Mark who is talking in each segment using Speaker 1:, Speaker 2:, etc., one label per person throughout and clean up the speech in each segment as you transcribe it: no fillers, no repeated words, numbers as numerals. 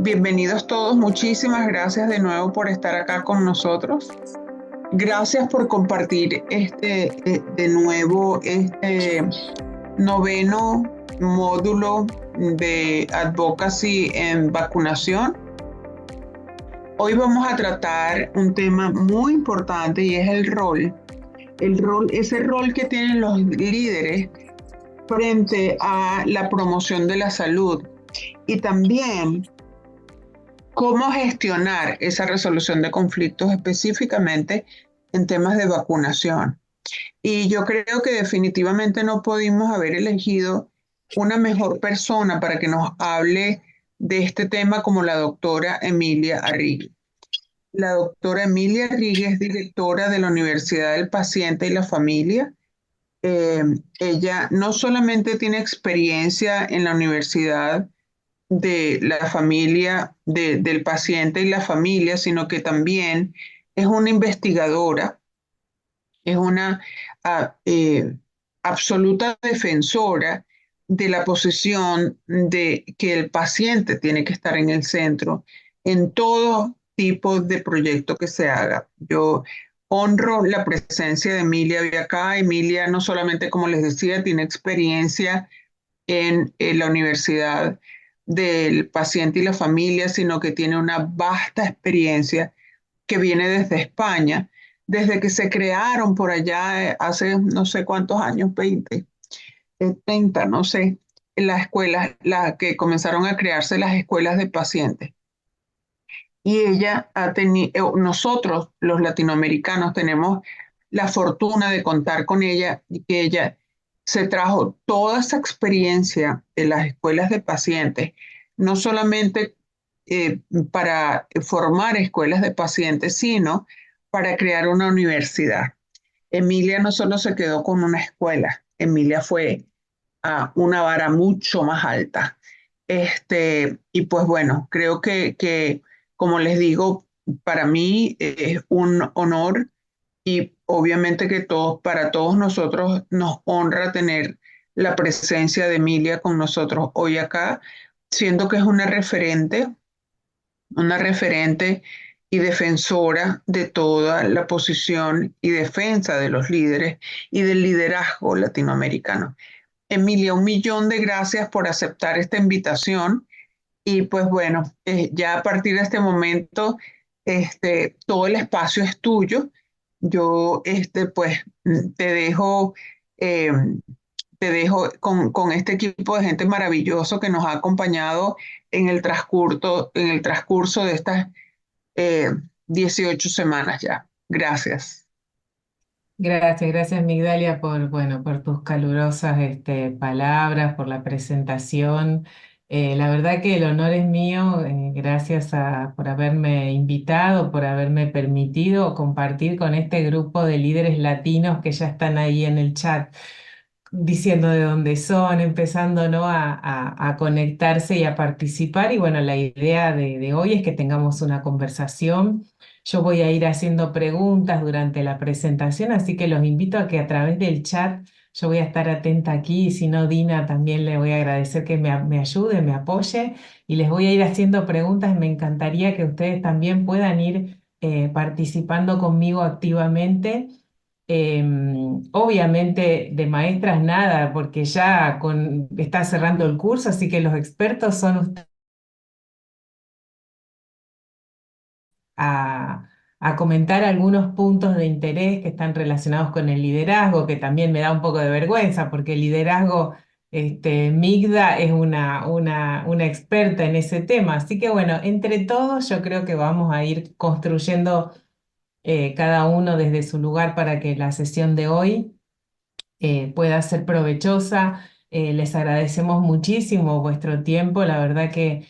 Speaker 1: Bienvenidos todos, muchísimas gracias de nuevo por estar acá con nosotros. Gracias por compartir de nuevo este noveno módulo de Advocacy en vacunación. Hoy vamos a tratar un tema muy importante y es ese rol que tienen los líderes frente a la promoción de la salud y también cómo gestionar esa resolución de conflictos específicamente en temas de vacunación. Y yo creo que definitivamente no pudimos haber elegido una mejor persona para que nos hable de este tema como la doctora Emilia Arrighi. La doctora Emilia Arrighi es directora de la Universidad del Paciente y la Familia. Eh, Ella no solamente tiene experiencia en la universidad de la familia, del paciente y la familia, sino que también es una investigadora, es una eh, absoluta defensora de la posición de que el paciente tiene que estar en el centro en todo tipo de proyecto que se haga. Yo honro la presencia de Emilia hoy acá. Emilia no solamente, como les decía, tiene experiencia en la Universidad del Paciente y la Familia, sino que tiene una vasta experiencia que viene desde España, desde que se crearon por allá hace no sé cuántos años, 20, 30, no sé, las escuelas, las que comenzaron a crearse las escuelas de pacientes. Y ella ha tenido, nosotros los latinoamericanos tenemos la fortuna de contar con ella y que ella se trajo toda esa experiencia de las escuelas de pacientes, no solamente eh, para formar escuelas de pacientes, sino para crear una universidad. Emilia no solo se quedó con una escuela, Emilia fue a una vara mucho más alta. Y pues bueno, creo que, como les digo, para mí es un honor y obviamente que para todos nosotros nos honra tener la presencia de Emilia con nosotros hoy acá, siendo que es una referente y defensora de toda la posición y defensa de los líderes y del liderazgo latinoamericano. Emilia, un millón de gracias por aceptar esta invitación y pues bueno, ya a partir de este momento, todo el espacio es tuyo. Yo, pues, eh, te dejo con este equipo de gente maravilloso que nos ha acompañado en el transcurso de estas eh, 18 semanas ya. Gracias.
Speaker 2: Gracias Migdalia bueno, por tus calurosas palabras, por la presentación. La verdad que el honor es mío, por haberme invitado, por haberme permitido compartir con este grupo de líderes latinos que ya están ahí en el chat diciendo de dónde son, empezando, ¿no? a conectarse y a participar. Y bueno, la idea de hoy es que tengamos una conversación. Yo voy a ir haciendo preguntas durante la presentación, así que los invito a que a través del chat yo voy a estar atenta aquí y si no, Dina también le voy a agradecer que me ayude, me apoye y les voy a ir haciendo preguntas. Me encantaría que ustedes también puedan ir participando conmigo activamente. Obviamente de maestras nada, porque está cerrando el curso, así que los expertos son ustedes a, a comentar algunos puntos de interés que están relacionados con el liderazgo, que también me da un poco de vergüenza, porque el liderazgo, Migda es una experta en ese tema. Así que bueno, entre todos yo creo que vamos a ir construyendo cada uno desde su lugar para que la sesión de hoy pueda ser provechosa. Les agradecemos muchísimo vuestro tiempo. La verdad que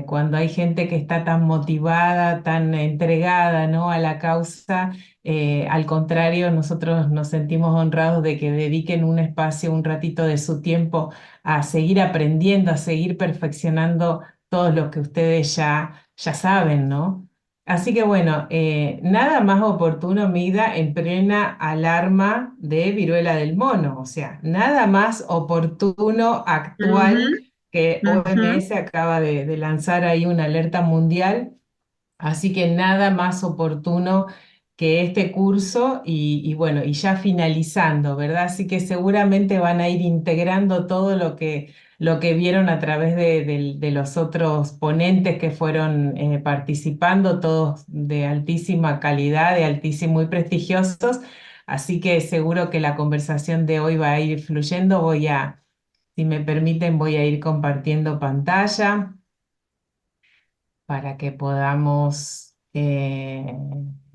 Speaker 2: cuando hay gente que está tan motivada, tan entregada, ¿no? a la causa, al contrario, nosotros nos sentimos honrados de que dediquen un espacio, un ratito de su tiempo a seguir aprendiendo, a seguir perfeccionando todo lo que ustedes ya saben, ¿no? Así que bueno, nada más oportuno, Mida, en plena alarma de viruela del mono, o sea, nada más oportuno,
Speaker 1: Ujú.
Speaker 2: actual que
Speaker 1: Ujú.
Speaker 2: OMS acaba de lanzar ahí una alerta mundial. Así que nada más oportuno que este curso y bueno, y ya finalizando, ¿verdad? Así que seguramente van a ir integrando todo lo que vieron a través de los otros ponentes que fueron participando, todos de altísima calidad, de altísimo y prestigiosos. Así que seguro que la conversación de hoy va a ir fluyendo. Si me permiten, voy a ir compartiendo pantalla para que podamos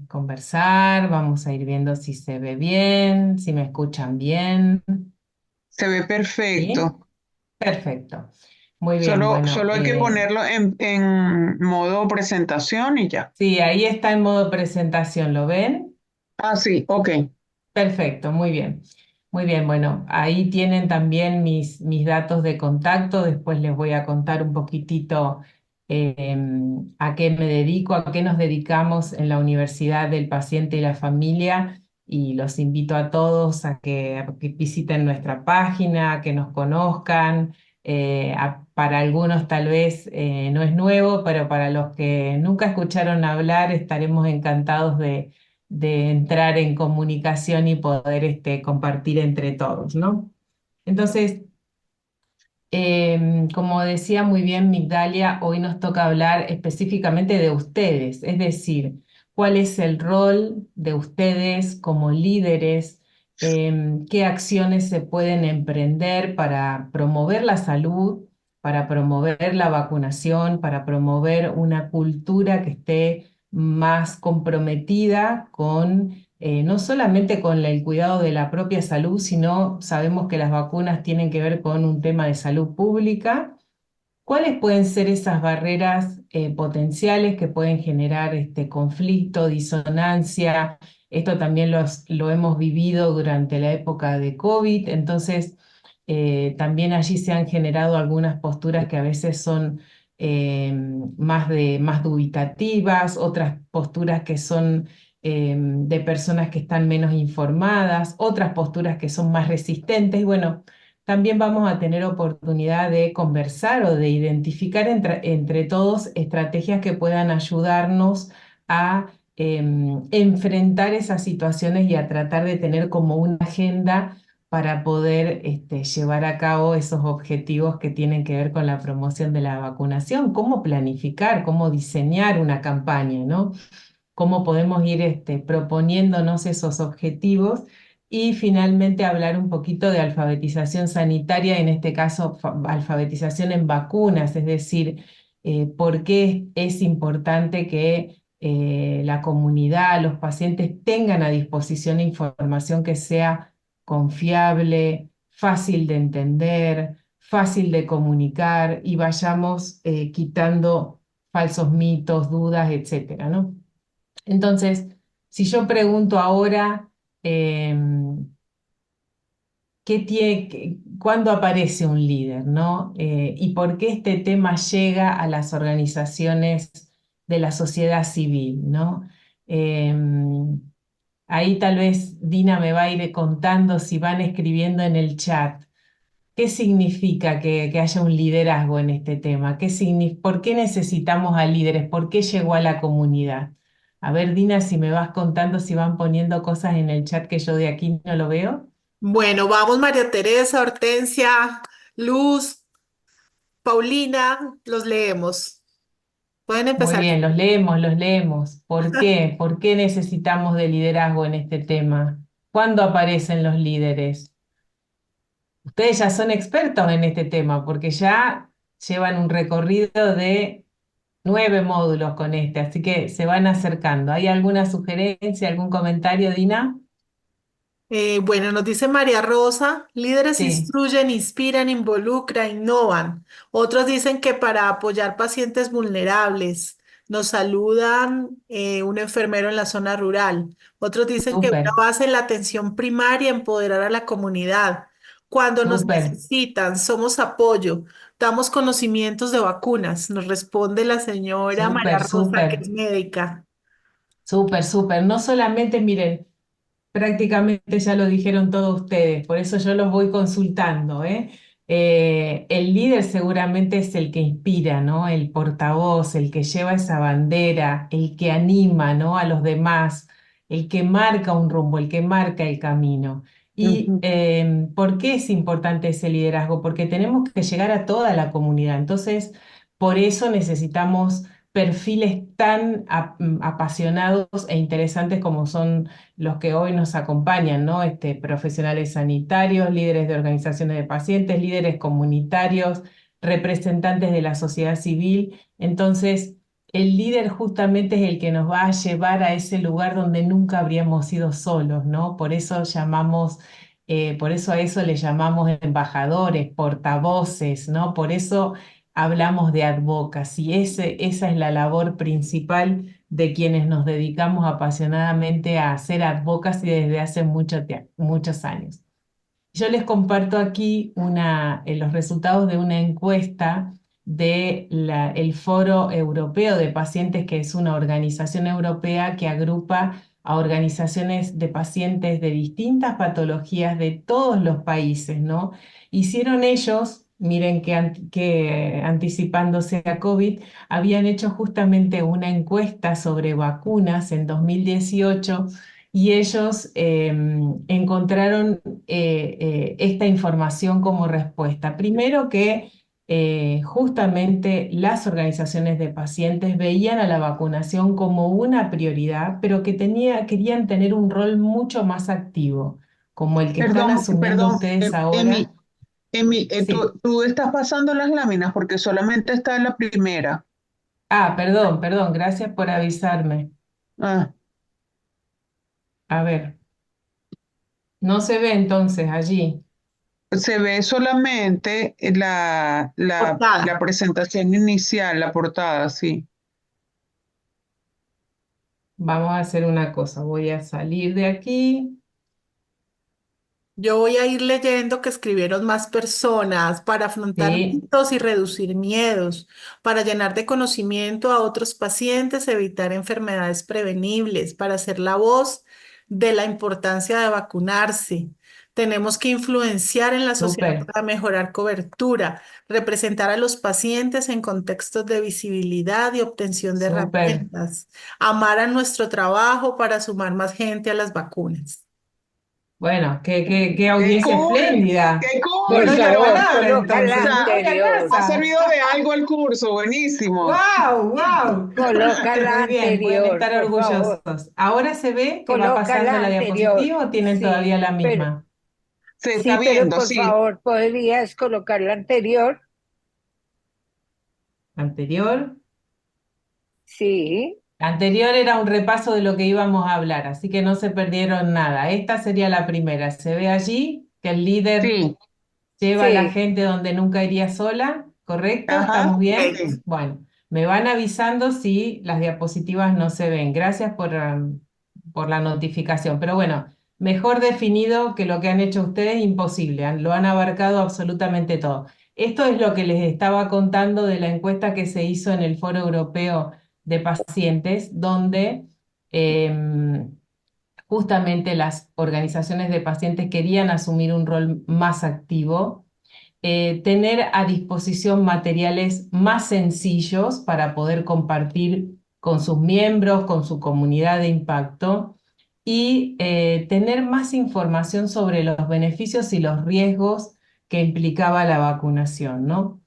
Speaker 2: conversar. Vamos a ir viendo si se ve bien, si me escuchan bien.
Speaker 1: Se ve
Speaker 2: ¿Sí?
Speaker 1: perfecto.
Speaker 2: Perfecto. Muy bien,
Speaker 1: Solo
Speaker 2: bueno.
Speaker 1: hay que ponerlo en modo presentación y ya.
Speaker 2: Sí, ahí está en modo presentación, ¿lo ven?
Speaker 1: Ah, sí, ok.
Speaker 2: Perfecto, muy bien. Muy bien, bueno, ahí tienen también mis datos de contacto. Después les voy a contar un poquitito a qué me dedico, a qué nos dedicamos en la Universidad del Paciente y la Familia. Y los invito a todos a que visiten nuestra página, a que nos conozcan. Para algunos tal vez no es nuevo, pero para los que nunca escucharon hablar, estaremos encantados de entrar en comunicación y poder compartir entre todos, ¿no? Entonces, como decía muy bien Migdalia, hoy nos toca hablar específicamente de ustedes, es decir, cuál es el rol de ustedes como líderes, qué acciones se pueden emprender para promover la salud, para promover la vacunación, para promover una cultura que esté más comprometida con no solamente con el cuidado de la propia salud, sino sabemos que las vacunas tienen que ver con un tema de salud pública. ¿Cuáles pueden ser esas barreras potenciales que pueden generar este conflicto, disonancia? Esto también lo hemos vivido durante la época de COVID, entonces también allí se han generado algunas posturas que a veces son más dubitativas, otras posturas que son de personas que están menos informadas, otras posturas que son más resistentes. Y bueno, también vamos a tener oportunidad de conversar o de identificar entre todos estrategias que puedan ayudarnos a enfrentar esas situaciones y a tratar de tener como una agenda para poder llevar a cabo esos objetivos que tienen que ver con la promoción de la vacunación, cómo planificar, cómo diseñar una campaña, ¿no? Cómo podemos ir proponiéndonos esos objetivos y finalmente hablar un poquito de alfabetización sanitaria, en este caso alfabetización en vacunas, es decir, por qué es importante que la comunidad, los pacientes tengan a disposición información que sea confiable, fácil de entender, fácil de comunicar y vayamos quitando falsos mitos, dudas, etcétera, ¿no? Entonces, si yo pregunto ahora, ¿cuándo aparece un líder, ¿no? Y por qué este tema llega a las organizaciones de la sociedad civil, ¿no? Em, Ahí tal vez Dina me va a ir contando si van escribiendo en el chat. ¿Qué significa que haya un liderazgo en este tema? ¿Por qué necesitamos a líderes? ¿Por qué llegó a la comunidad? A ver, Dina, si me vas contando, si van poniendo cosas en el chat que yo de aquí no lo veo.
Speaker 3: Bueno, vamos María Teresa, Hortensia, Luz, Paulina, los leemos. Pueden
Speaker 2: Muy
Speaker 3: empezar.
Speaker 2: bien, los leemos, los leemos. ¿Por qué? ¿Por qué necesitamos de liderazgo en este tema? ¿Cuándo aparecen los líderes? Ustedes ya son expertos en este tema porque ya llevan un recorrido de 9 módulos con este, así que se van acercando. ¿Hay alguna sugerencia, algún comentario, Dina?
Speaker 3: Bueno, nos dice María Rosa, líderes
Speaker 2: Sí,
Speaker 3: instruyen, inspiran, involucran, innovan. Otros dicen que para apoyar pacientes vulnerables. Nos saludan un enfermero en la zona rural. Otros dicen que una
Speaker 2: súper,
Speaker 3: base en la atención primaria, empoderar a la comunidad. Cuando nos
Speaker 2: súper,
Speaker 3: necesitan, somos apoyo. Damos conocimientos de vacunas. Nos responde la señora María
Speaker 2: súper,
Speaker 3: Rosa, que es
Speaker 2: súper,
Speaker 3: médica.
Speaker 2: súper, súper. No solamente, miren, prácticamente ya lo dijeron todos ustedes, por eso yo los voy consultando, ¿eh? El líder seguramente es el que inspira, ¿no? El portavoz, el que lleva esa bandera, el que anima, ¿no? A los demás, el que marca un rumbo, el que marca el camino. ¿Y
Speaker 1: Ujú.
Speaker 2: por qué es importante ese liderazgo? Porque tenemos que llegar a toda la comunidad. Entonces, por eso necesitamos perfiles tan apasionados e interesantes como son los que hoy nos acompañan, ¿no? Profesionales sanitarios, líderes de organizaciones de pacientes, líderes comunitarios, representantes de la sociedad civil. Entonces, el líder justamente es el que nos va a llevar a ese lugar donde nunca habríamos ido solos, ¿no? Por eso a eso le llamamos embajadores, portavoces, ¿no? Por eso hablamos de advocacy. Esa es la labor principal de quienes nos dedicamos apasionadamente a hacer advocacy desde hace muchos años. Yo les comparto aquí los resultados de una encuesta del Foro Europeo de Pacientes, que es una organización europea que agrupa a organizaciones de pacientes de distintas patologías de todos los países, ¿no? Hicieron ellos, miren que anticipándose a COVID, habían hecho justamente una encuesta sobre vacunas en 2018 y ellos encontraron esta información como respuesta. Primero que justamente las organizaciones de pacientes veían a la vacunación como una prioridad, pero que querían tener un rol mucho más activo, como el que están asumiendo
Speaker 1: Perdón,
Speaker 2: ustedes
Speaker 1: Emi,
Speaker 2: ahora. Sí.
Speaker 1: tú estás pasando las láminas porque solamente está en la primera.
Speaker 2: Ah, perdón, perdón, gracias por avisarme.
Speaker 1: Ah,
Speaker 2: A ver, no se ve entonces allí.
Speaker 1: se ve solamente la
Speaker 3: Portada.
Speaker 1: presentación inicial, la portada, sí.
Speaker 2: Vamos a hacer una cosa, voy a salir de aquí.
Speaker 3: Yo voy a ir leyendo que escribieron más personas para afrontar
Speaker 2: Sí,
Speaker 3: mitos y reducir miedos, para llenar de conocimiento a otros pacientes, evitar enfermedades prevenibles, para ser la voz de la importancia de vacunarse. Tenemos que influenciar en la sociedad
Speaker 2: súper,
Speaker 3: para mejorar cobertura, representar a los pacientes en contextos de visibilidad y obtención de
Speaker 2: súper.
Speaker 3: herramientas, amar a nuestro trabajo para sumar más gente a las vacunas.
Speaker 2: Bueno, qué
Speaker 1: ¡Qué
Speaker 2: audiencia
Speaker 1: cool!
Speaker 2: espléndida.
Speaker 1: ¡Qué
Speaker 2: Les
Speaker 4: Por
Speaker 1: cool!
Speaker 2: doy la
Speaker 4: favor,
Speaker 2: palabra
Speaker 4: coloca
Speaker 1: O
Speaker 2: entonces,
Speaker 4: la
Speaker 2: me
Speaker 1: sea,
Speaker 2: voy a
Speaker 4: anterior.
Speaker 1: ha
Speaker 2: casa.
Speaker 1: servido de algo el curso, buenísimo.
Speaker 2: ¡Wow! ¡Wow!
Speaker 4: Coloca la
Speaker 2: Muy bien, pueden
Speaker 4: anterior,
Speaker 2: estar
Speaker 4: por favor.
Speaker 2: orgullosos. ¿Ahora se ve que va
Speaker 4: Coloca
Speaker 2: pasando
Speaker 4: la
Speaker 2: la
Speaker 4: anterior.
Speaker 2: diapositiva o tienen todavía
Speaker 4: Sí,
Speaker 2: la
Speaker 4: pero
Speaker 2: misma?
Speaker 1: Se está
Speaker 4: sí, pero
Speaker 1: viendo,
Speaker 4: por
Speaker 1: sí.
Speaker 4: favor, podrías colocar la anterior.
Speaker 2: Anterior.
Speaker 4: Sí,
Speaker 2: Anterior era un repaso de lo que íbamos a hablar, así que no se perdieron nada. Esta sería la primera. Se ve allí que el líder
Speaker 1: Sí,
Speaker 2: lleva a la
Speaker 4: sí.
Speaker 2: gente donde nunca iría sola, ¿correcto? ¿Estamos
Speaker 1: ajá,
Speaker 2: bien?
Speaker 3: Ok.
Speaker 1: sí.
Speaker 2: Bueno, me van avisando si las diapositivas no se ven. Gracias por la notificación. Pero bueno, mejor definido que lo que han hecho ustedes, imposible. Lo han abarcado absolutamente todo. Esto es lo que les estaba contando de la encuesta que se hizo en el Foro Europeo de Pacientes, donde em, justamente las organizaciones de pacientes querían asumir un rol más activo, tener a disposición materiales más sencillos para poder compartir con sus miembros, con su comunidad de impacto y tener más información sobre los beneficios y los riesgos que implicaba la vacunación, ¿no?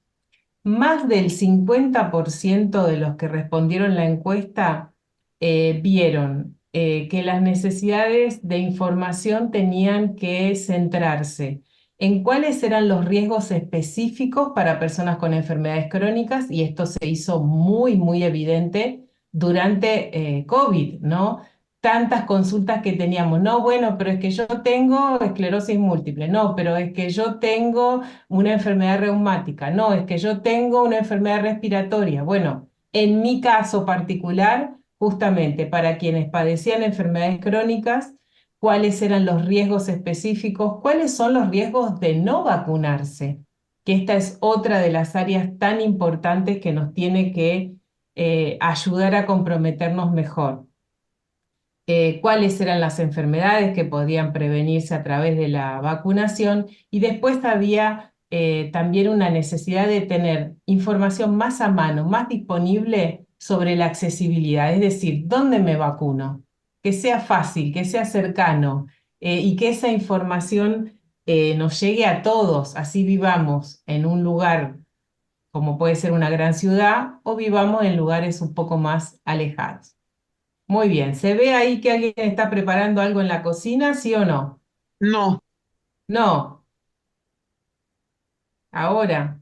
Speaker 2: Más del 50% de los que respondieron la encuesta vieron que las necesidades de información tenían que centrarse en cuáles eran los riesgos específicos para personas con enfermedades crónicas, y esto se hizo muy evidente durante COVID, ¿no? Tantas consultas que teníamos, no, bueno, pero es que yo tengo esclerosis múltiple, no, pero es que yo tengo una enfermedad reumática, no, es que yo tengo una enfermedad respiratoria. Bueno, en mi caso particular, justamente para quienes padecían enfermedades crónicas, cuáles eran los riesgos específicos, cuáles son los riesgos de no vacunarse, que esta es otra de las áreas tan importantes que nos tiene que ayudar a comprometernos mejor. Cuáles eran las enfermedades que podían prevenirse a través de la vacunación y después había también una necesidad de tener información más a mano, más disponible sobre la accesibilidad, es decir, ¿dónde me vacuno? Que sea fácil, que sea cercano, y que esa información nos llegue a todos, así vivamos en un lugar como puede ser una gran ciudad o vivamos en lugares un poco más alejados. Muy bien, ¿se ve ahí que alguien está preparando algo en la cocina, sí o no?
Speaker 1: No,
Speaker 2: No, ahora,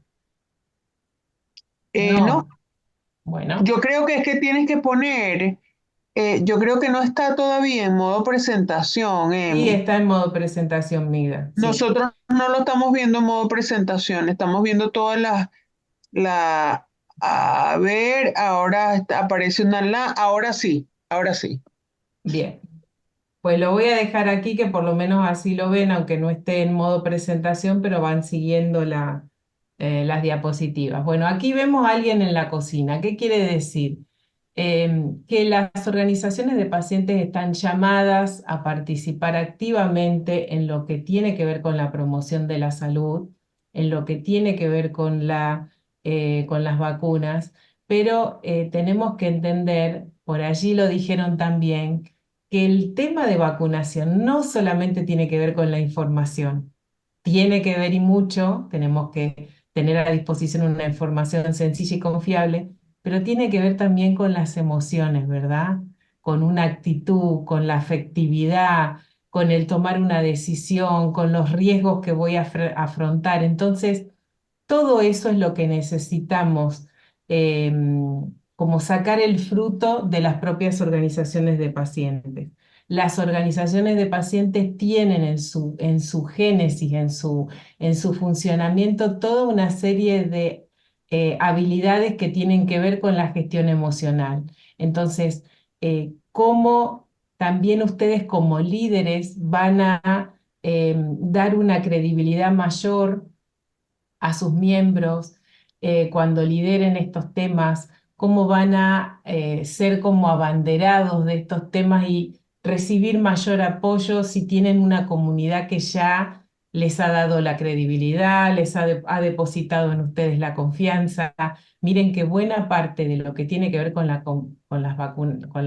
Speaker 1: no.
Speaker 2: no. Bueno,
Speaker 1: Yo creo que es que tienes que poner, yo creo que no está todavía en modo presentación,
Speaker 2: sí
Speaker 1: Emi.
Speaker 2: está en modo presentación, Migda, sí.
Speaker 1: Nosotros no lo estamos viendo en modo presentación, estamos viendo todas la, a ver, ahora aparece ahora sí, ahora sí.
Speaker 2: Bien, pues lo voy a dejar aquí que por lo menos así lo ven, aunque no esté en modo presentación, pero van siguiendo las diapositivas. Bueno, aquí vemos a alguien en la cocina. ¿Qué quiere decir? Que las organizaciones de pacientes están llamadas a participar activamente en lo que tiene que ver con la promoción de la salud, en lo que tiene que ver con las vacunas, pero tenemos que entender, por allí lo dijeron también, que el tema de vacunación no solamente tiene que ver con la información, tiene que ver y mucho, tenemos que tener a disposición una información sencilla y confiable, pero tiene que ver también con las emociones, ¿verdad? Con una actitud, con la afectividad, con el tomar una decisión, con los riesgos que voy a afrontar. Entonces, todo eso es lo que necesitamos, como sacar el fruto de las propias organizaciones de pacientes. Las organizaciones de pacientes tienen en su génesis, en su funcionamiento, toda una serie de habilidades que tienen que ver con la gestión emocional. Entonces, cómo también ustedes como líderes van a dar una credibilidad mayor a sus miembros cuando lideren estos temas, cómo van a ser como abanderados de estos temas y recibir mayor apoyo si tienen una comunidad que ya les ha dado la credibilidad, ha depositado en ustedes la confianza. Miren que buena parte de lo que tiene que ver con las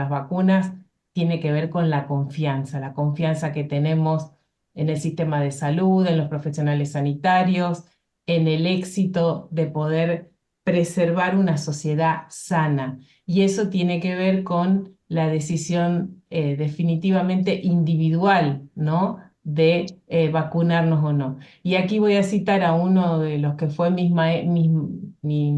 Speaker 2: vacunas tiene que ver con la confianza que tenemos en el sistema de salud, en los profesionales sanitarios, en el éxito de poder preservar una sociedad sana. Y eso tiene que ver con la decisión definitivamente individual, ¿no? De vacunarnos o no. Y aquí voy a citar a uno de los que fue mi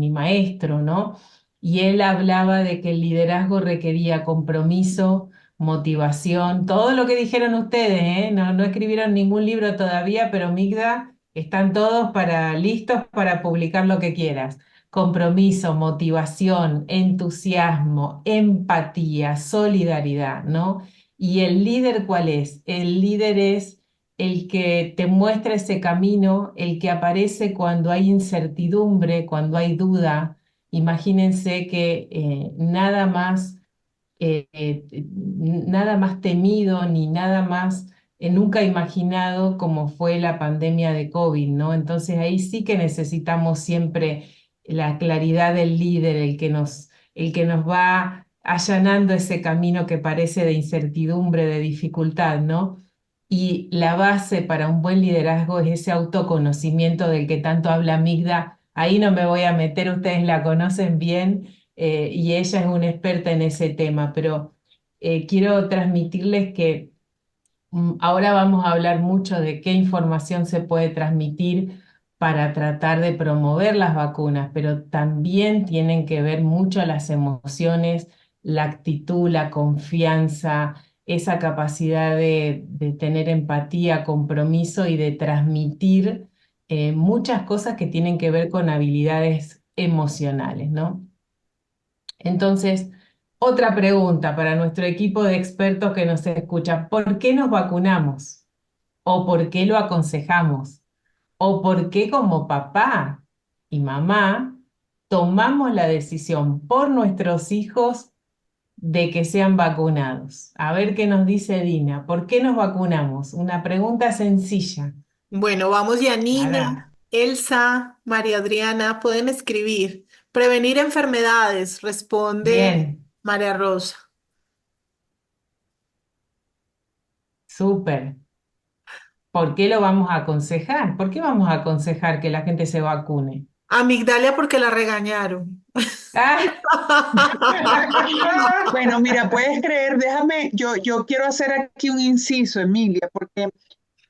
Speaker 2: maestro, ¿no? Y él hablaba de que el liderazgo requería compromiso, motivación, todo lo que dijeron ustedes, ¿eh? No, no escribieron ningún libro todavía, pero Migda, están todos listos para publicar lo que quieras. Compromiso, motivación, entusiasmo, empatía, solidaridad, ¿no? ¿Y el líder cuál es? El líder es el que te muestra ese camino, el que aparece cuando hay incertidumbre, cuando hay duda. Imagínense que nada más temido ni nada más nunca imaginado como fue la pandemia de COVID, ¿no? Entonces ahí sí que necesitamos siempre la claridad del líder, el que nos va allanando ese camino que parece de incertidumbre, de dificultad, ¿no? Y la base para un buen liderazgo es ese autoconocimiento del que tanto habla Migda. Ahí no me voy a meter, ustedes la conocen bien, y ella es una experta en ese tema, pero quiero transmitirles que ahora vamos a hablar mucho de qué información se puede transmitir para tratar de promover las vacunas, pero también tienen que ver mucho las emociones, la actitud, la confianza, esa capacidad de tener empatía, compromiso y de transmitir muchas cosas que tienen que ver con habilidades emocionales, ¿no? Entonces, otra pregunta para nuestro equipo de expertos que nos escucha. ¿Por qué nos vacunamos? ¿O por qué lo aconsejamos? ¿O por qué como papá y mamá tomamos la decisión por nuestros hijos de que sean vacunados? A ver qué nos dice Dina. ¿Por qué nos vacunamos? Una pregunta sencilla.
Speaker 3: Bueno, vamos, Yanina.
Speaker 2: Para.
Speaker 3: Elsa, María Adriana, pueden escribir. Prevenir enfermedades, responde
Speaker 2: Bien,
Speaker 3: María Rosa.
Speaker 2: súper. ¿Por qué lo vamos a aconsejar? ¿Por qué vamos a aconsejar que la gente se vacune?
Speaker 3: Amigdalia porque la regañaron.
Speaker 2: Ah.
Speaker 1: Bueno, mira, puedes creer, déjame, yo quiero hacer aquí un inciso, Emilia, porque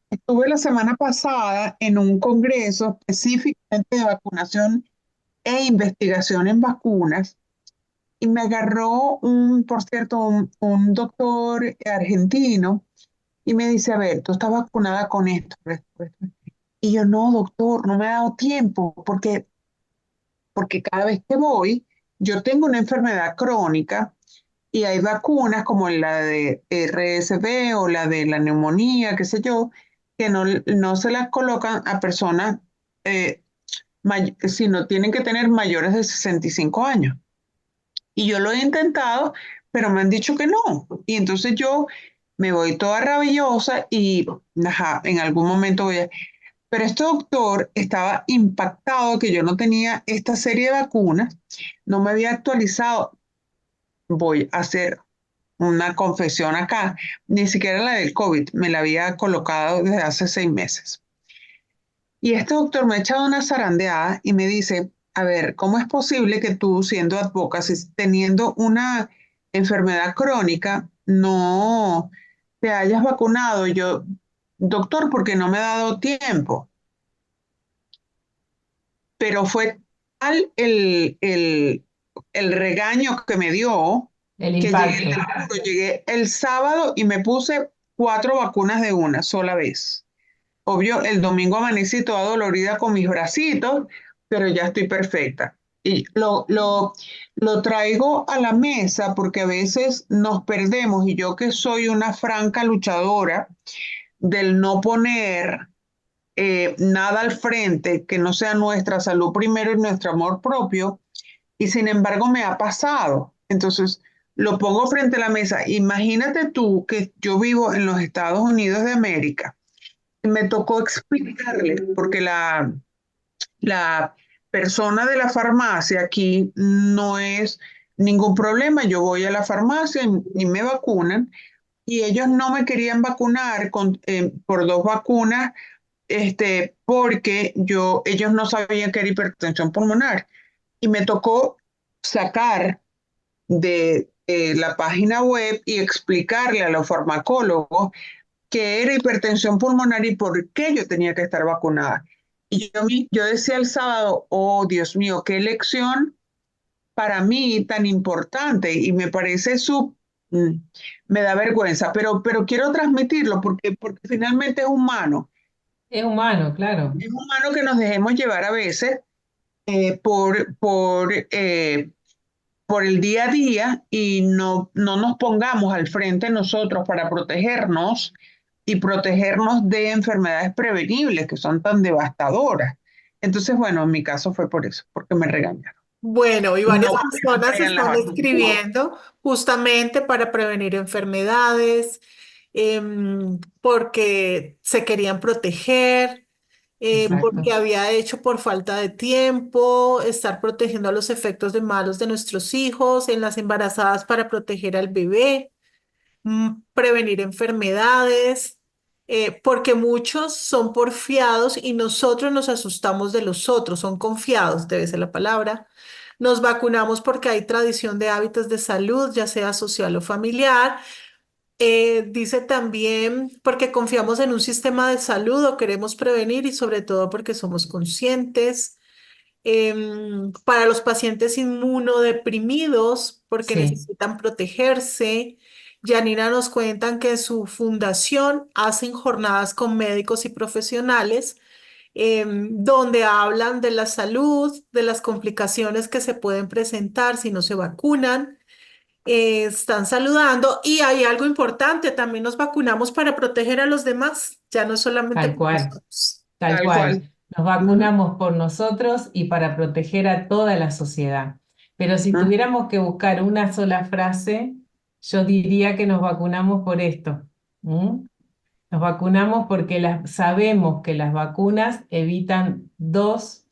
Speaker 1: estuve la semana pasada en un congreso específicamente de vacunación e investigación en vacunas y me agarró por cierto, un doctor argentino y me dice, a ver, tú estás vacunada con esto. Y yo, no, doctor, no me ha dado tiempo porque cada vez que voy, yo tengo una enfermedad crónica y hay vacunas como la de RSV o la de la neumonía, qué sé yo, que no se las colocan a personas, eh, sino tienen que tener mayores de 65 años. Y yo lo he intentado, pero me han dicho que no. Y entonces yo me voy toda rabiosa y ajá, en algún momento voy a... Pero este doctor estaba impactado que yo no tenía esta serie de vacunas, no me había actualizado. Voy a hacer una confesión acá, ni siquiera la del COVID, me la había colocado desde hace 6 meses. Y este doctor me ha echado una zarandeada y me dice, a ver, ¿cómo es posible que tú siendo advocacy, teniendo una enfermedad crónica, no te hayas vacunado? Yo, doctor, porque no me ha dado tiempo, pero fue tal el regaño que me dio
Speaker 2: El
Speaker 1: que llegué, te
Speaker 2: impacto.
Speaker 1: lo juro, llegué el sábado y me puse 4 vacunas de una sola vez. Obvio, el domingo amanecí toda dolorida con mis bracitos, pero ya estoy perfecta. Y lo traigo a la mesa porque a veces nos perdemos y yo que soy una franca luchadora del no poner nada al frente que no sea nuestra salud primero y nuestro amor propio, y sin embargo me ha pasado. Entonces, lo pongo frente a la mesa. Imagínate tú que yo vivo en los Estados Unidos de América. Me tocó explicarle, porque la persona de la farmacia aquí no es ningún problema. Yo voy a la farmacia y me vacunan y ellos no me querían vacunar por 2 vacunas porque ellos no sabían que era hipertensión pulmonar. Y me tocó sacar de la página web y explicarle a los farmacólogos que era hipertensión pulmonar y por qué yo tenía que estar vacunada. Y yo decía el sábado, oh Dios mío, qué lección para mí tan importante y me parece me da vergüenza, pero quiero transmitirlo porque finalmente es humano.
Speaker 2: Es humano, claro.
Speaker 1: Es humano que nos dejemos llevar a veces eh, por, por, eh, por el día a día y no nos pongamos al frente nosotros para protegernos y protegernos de enfermedades prevenibles que son tan devastadoras. Entonces, bueno, en mi caso fue por eso, porque me regañaron.
Speaker 3: Bueno, y
Speaker 1: No
Speaker 3: varias
Speaker 1: porque no
Speaker 3: personas
Speaker 1: crean las
Speaker 3: están
Speaker 1: vacunas.
Speaker 3: escribiendo justamente para prevenir enfermedades, porque se querían proteger,
Speaker 2: Exacto.
Speaker 3: porque había hecho por falta de tiempo, estar protegiendo a los efectos de malos de nuestros hijos, en las embarazadas para proteger al bebé, prevenir enfermedades, porque muchos son porfiados y nosotros nos asustamos de los otros, son confiados, debe ser la palabra. Nos vacunamos porque hay tradición de hábitos de salud, ya sea social o familiar. Dice también porque confiamos en un sistema de salud o queremos prevenir y sobre todo porque somos conscientes. Para los pacientes inmunodeprimidos, porque
Speaker 2: Sí,
Speaker 3: necesitan protegerse. Yanina nos cuentan que en su fundación hacen jornadas con médicos y profesionales donde hablan de la salud, de las complicaciones que se pueden presentar si no se vacunan. Están saludando y hay algo importante, también nos vacunamos para proteger a los demás, ya no solamente
Speaker 2: tal
Speaker 3: por
Speaker 2: cual,
Speaker 3: nosotros.
Speaker 2: tal
Speaker 1: Tal
Speaker 2: cual.
Speaker 1: cual.
Speaker 2: Nos
Speaker 1: Ujú,
Speaker 2: vacunamos por nosotros y para proteger a toda la sociedad. Pero si
Speaker 1: ujú.
Speaker 2: tuviéramos que buscar una sola frase, yo diría que nos vacunamos por esto. ¿Mm? Nos vacunamos porque sabemos que las vacunas evitan 2,5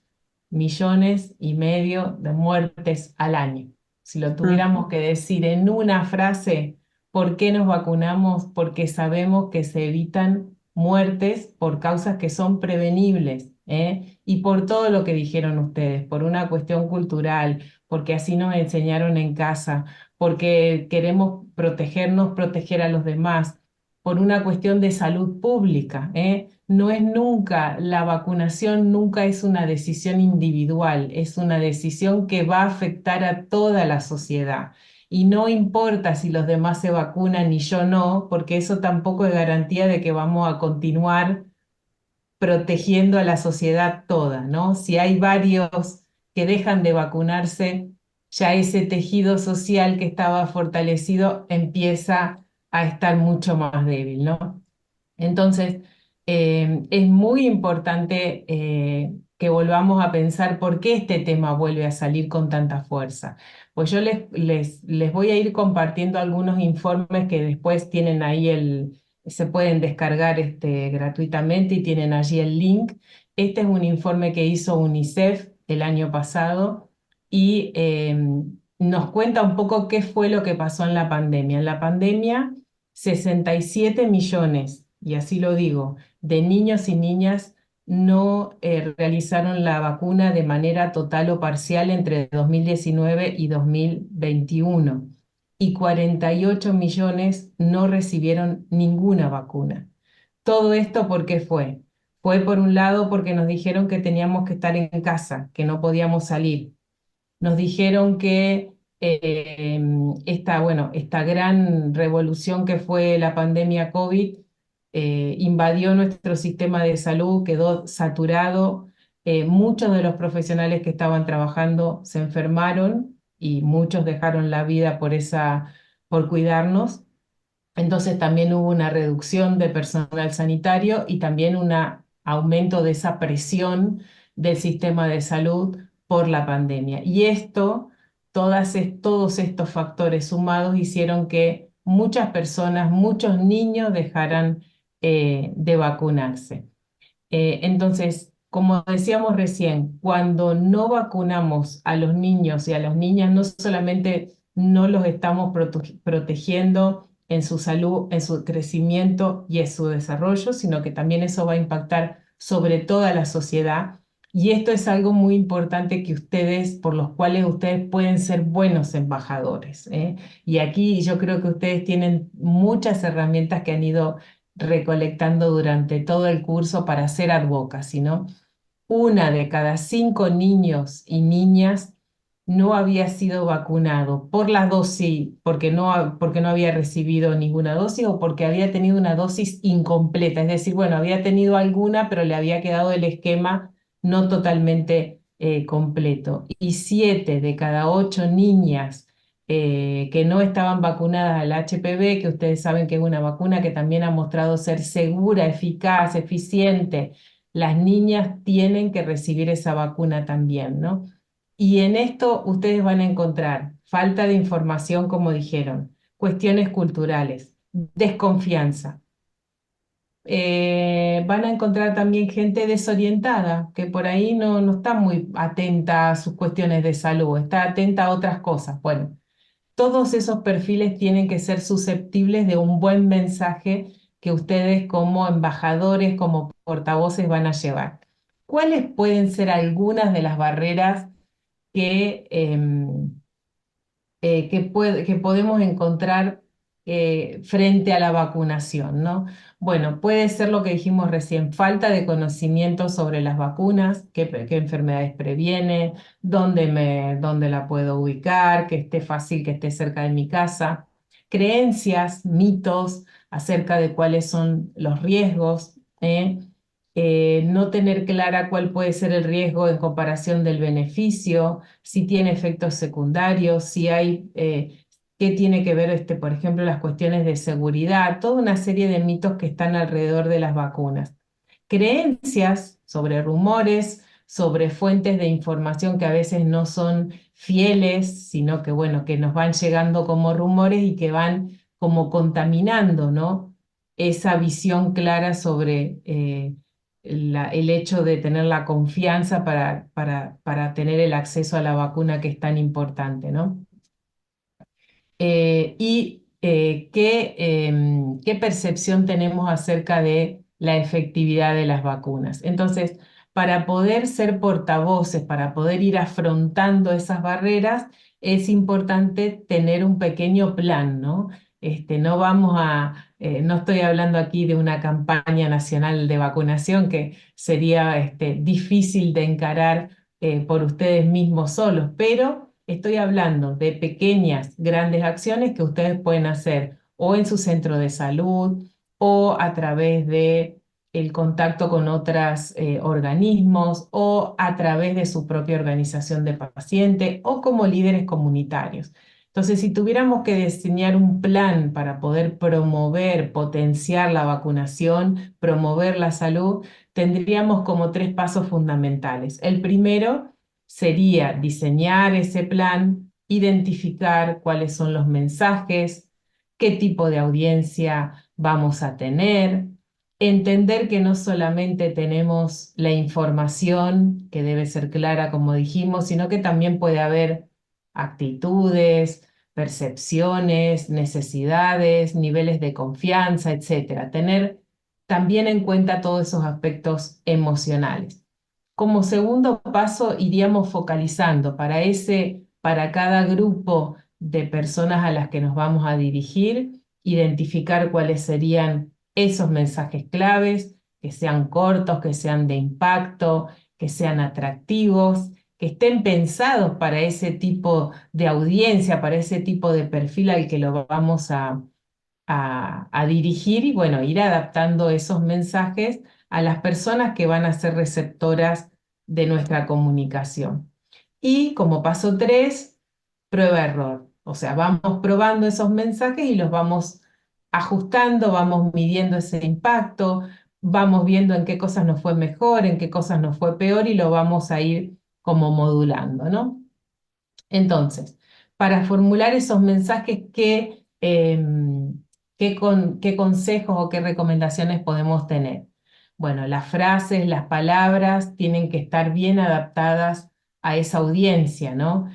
Speaker 2: millones de muertes al año. Si lo tuviéramos que decir en una frase, ¿por qué nos vacunamos? Porque sabemos que se evitan muertes por causas que son prevenibles, ¿eh? Y por todo lo que dijeron ustedes, por una cuestión cultural, porque así nos enseñaron en casa, porque queremos protegernos, proteger a los demás por una cuestión de salud pública, ¿eh? No es nunca, la vacunación nunca es una decisión individual, es una decisión que va a afectar a toda la sociedad. Y no importa si los demás se vacunan y yo no, porque eso tampoco es garantía de que vamos a continuar protegiendo a la sociedad toda, ¿no? Si hay varios que dejan de vacunarse, ya ese tejido social que estaba fortalecido empieza a estar mucho más débil, ¿no? Entonces, es muy importante que volvamos a pensar por qué este tema vuelve a salir con tanta fuerza. Pues yo les voy a ir compartiendo algunos informes que después tienen ahí se pueden descargar gratuitamente y tienen allí el link. Este es un informe que hizo UNICEF el año pasado y nos cuenta un poco qué fue lo que pasó en la pandemia. En la pandemia 67 millones, y así lo digo, de niños y niñas no realizaron la vacuna de manera total o parcial entre 2019 y 2021. Y 48 millones no recibieron ninguna vacuna. Todo esto, ¿por qué fue? Fue por un lado porque nos dijeron que teníamos que estar en casa, que no podíamos salir. Nos dijeron que esta gran revolución que fue la pandemia COVID invadió nuestro sistema de salud, quedó saturado. Muchos de los profesionales que estaban trabajando se enfermaron y muchos dejaron la vida por cuidarnos. Entonces también hubo una reducción de personal sanitario y también un aumento de esa presión del sistema de salud por la pandemia. Y todos estos factores sumados hicieron que muchas personas, muchos niños dejaran de vacunarse. Entonces, como decíamos recién, cuando no vacunamos a los niños y a las niñas, no solamente no los estamos protegiendo en su salud, en su crecimiento y en su desarrollo, sino que también eso va a impactar sobre toda la sociedad. Y esto es algo muy importante que por los cuales ustedes pueden ser buenos embajadores, ¿eh? Y aquí yo creo que ustedes tienen muchas herramientas que han ido recolectando durante todo el curso para hacer advocacy, ¿no? 1 de cada 5 niños y niñas no había sido vacunado por la dosis, porque no había recibido ninguna dosis o porque había tenido una dosis incompleta. Es decir, bueno, había tenido alguna, pero le había quedado el esquema no totalmente completo. Y 7 de cada 8 niñas que no estaban vacunadas al HPV, que ustedes saben que es una vacuna que también ha mostrado ser segura, eficaz, eficiente. Las niñas tienen que recibir esa vacuna también, ¿no? Y en esto ustedes van a encontrar falta de información, como dijeron, cuestiones culturales, desconfianza. Van a encontrar también gente desorientada, que por ahí no está muy atenta a sus cuestiones de salud, está atenta a otras cosas. Bueno, todos esos perfiles tienen que ser susceptibles de un buen mensaje que ustedes como embajadores, como portavoces van a llevar. ¿Cuáles pueden ser algunas de las barreras que, que podemos encontrar frente a la vacunación, ¿no? Bueno, puede ser lo que dijimos recién, falta de conocimiento sobre las vacunas, qué enfermedades previene, dónde la puedo ubicar, que esté fácil, que esté cerca de mi casa, creencias, mitos acerca de cuáles son los riesgos, ¿eh? No tener clara cuál puede ser el riesgo en comparación del beneficio, si tiene efectos secundarios, si hay, qué tiene que ver, por ejemplo, las cuestiones de seguridad, toda una serie de mitos que están alrededor de las vacunas. Creencias sobre rumores, sobre fuentes de información que a veces no son fieles, sino que, bueno, que nos van llegando como rumores y que van como contaminando, ¿no? esa visión clara sobre el hecho de tener la confianza para tener el acceso a la vacuna que es tan importante, ¿no? ¿Qué percepción tenemos acerca de la efectividad de las vacunas? Entonces, para poder ser portavoces, para poder ir afrontando esas barreras, es importante tener un pequeño plan, ¿no? No estoy hablando aquí de una campaña nacional de vacunación que sería difícil de encarar por ustedes mismos solos, pero estoy hablando de pequeñas, grandes acciones que ustedes pueden hacer o en su centro de salud o a través de el contacto con otros organismos o a través de su propia organización de paciente o como líderes comunitarios. Entonces, si tuviéramos que diseñar un plan para poder promover, potenciar la vacunación, promover la salud, tendríamos como tres pasos fundamentales. El primero sería diseñar ese plan, identificar cuáles son los mensajes, qué tipo de audiencia vamos a tener, entender que no solamente tenemos la información, que debe ser clara, como dijimos, sino que también puede haber actitudes, percepciones, necesidades, niveles de confianza, etcétera. Tener también en cuenta todos esos aspectos emocionales. Como segundo paso, iríamos focalizando para cada grupo de personas a las que nos vamos a dirigir, identificar cuáles serían esos mensajes claves, que sean cortos, que sean de impacto, que sean atractivos, que estén pensados para ese tipo de audiencia, para ese tipo de perfil al que lo vamos a dirigir y bueno, ir adaptando esos mensajes a las personas que van a ser receptoras de nuestra comunicación. Y como paso 3, prueba-error. O sea, vamos probando esos mensajes y los vamos ajustando, vamos midiendo ese impacto, vamos viendo en qué cosas nos fue mejor, en qué cosas nos fue peor y lo vamos a ir como modulando, ¿no? Entonces, para formular esos mensajes, ¿qué consejos o qué recomendaciones podemos tener? Bueno, las frases, las palabras tienen que estar bien adaptadas a esa audiencia, ¿no?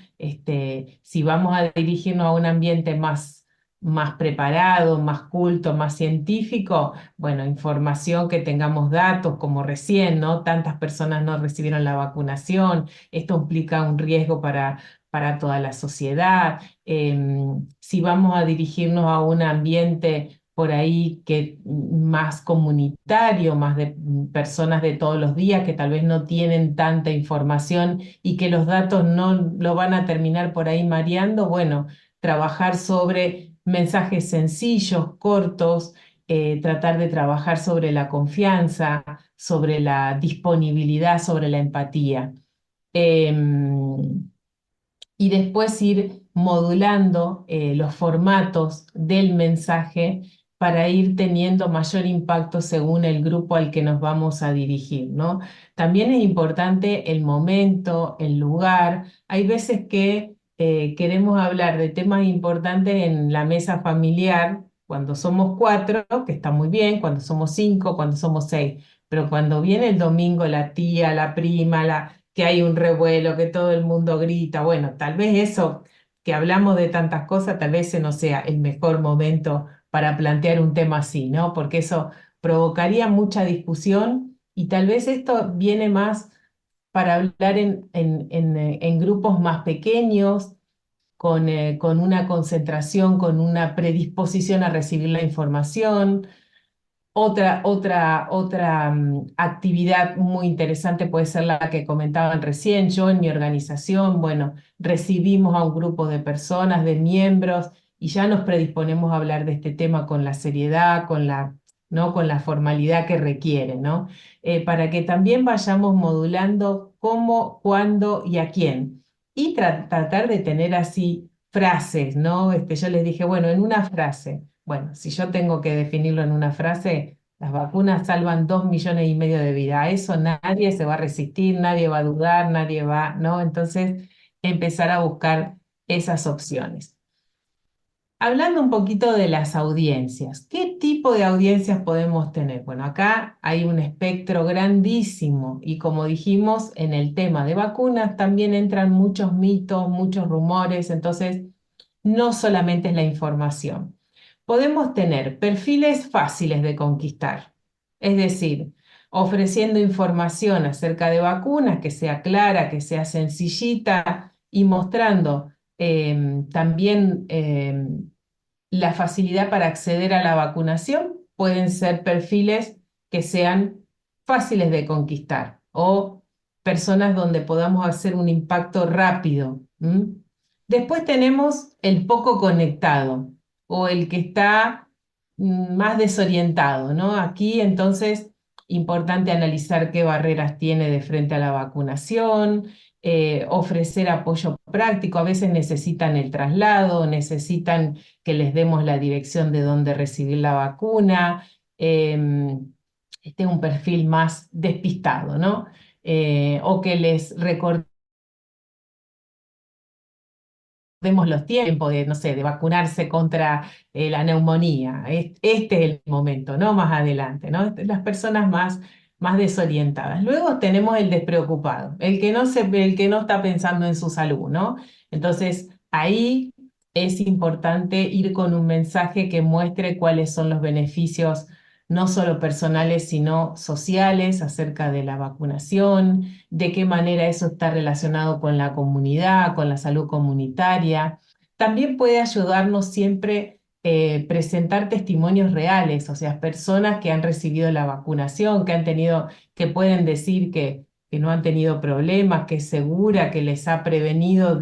Speaker 2: Si vamos a dirigirnos a un ambiente más preparado, más culto, más científico, bueno, información que tengamos datos, como recién, ¿no? Tantas personas no recibieron la vacunación, esto implica un riesgo para toda la sociedad. Si vamos a dirigirnos a un ambiente por ahí que más comunitario, más de personas de todos los días que tal vez no tienen tanta información y que los datos no lo van a terminar por ahí mareando, bueno, trabajar sobre mensajes sencillos, cortos, tratar de trabajar sobre la confianza, sobre la disponibilidad, sobre la empatía. Em, y después ir modulando los formatos del mensaje para ir teniendo mayor impacto según el grupo al que nos vamos a dirigir, ¿no? También es importante el momento, el lugar. Hay veces que queremos hablar de temas importantes en la mesa familiar, cuando somos 4, que está muy bien, cuando somos 5, cuando somos 6, pero cuando viene el domingo la tía, la prima, que hay un revuelo, que todo el mundo grita. Bueno, tal vez eso, que hablamos de tantas cosas, tal vez ese no sea el mejor momento para plantear un tema así, ¿no? Porque eso provocaría mucha discusión y tal vez esto viene más para hablar en grupos más pequeños, con una concentración, con una predisposición a recibir la información. Otra actividad muy interesante puede ser la que comentaban recién. Yo en mi organización, bueno, recibimos a un grupo de personas, de miembros, y ya nos predisponemos a hablar de este tema con la seriedad, ¿no? Con la formalidad que requiere, ¿no? Para que también vayamos modulando cómo, cuándo y a quién. Y tratar de tener así frases, ¿no? Yo les dije, bueno, en una frase. Bueno, si yo tengo que definirlo en una frase, las vacunas salvan 2,5 millones de vidas. A eso nadie se va a resistir, nadie va a dudar, nadie va, ¿no? Entonces, empezar a buscar esas opciones. Hablando un poquito de las audiencias, ¿qué tipo de audiencias podemos tener? Bueno, acá hay un espectro grandísimo y como dijimos en el tema de vacunas también entran muchos mitos, muchos rumores, entonces no solamente es la información. Podemos tener perfiles fáciles de conquistar, es decir, ofreciendo información acerca de vacunas que sea clara, que sea sencillita y mostrando también la facilidad para acceder a la vacunación. Pueden ser perfiles que sean fáciles de conquistar o personas donde podamos hacer un impacto rápido. Después tenemos el poco conectado o el que está más desorientado, ¿no? Aquí entonces, importante analizar qué barreras tiene de frente a la vacunación, ofrecer apoyo práctico. A veces necesitan el traslado, necesitan que les demos la dirección de dónde recibir la vacuna. Este es un perfil más despistado, ¿no? O que les recordemos los tiempos de, no sé, de vacunarse contra la neumonía. Este es el momento, no más adelante, ¿no? Las personas más desorientadas. Luego tenemos el despreocupado, el que no está pensando en su salud, ¿no? Entonces, ahí es importante ir con un mensaje que muestre cuáles son los beneficios no solo personales, sino sociales acerca de la vacunación, de qué manera eso está relacionado con la comunidad, con la salud comunitaria. También puede ayudarnos siempre presentar testimonios reales, o sea, personas que han recibido la vacunación, que pueden decir que no han tenido problemas, que es segura, que les ha prevenido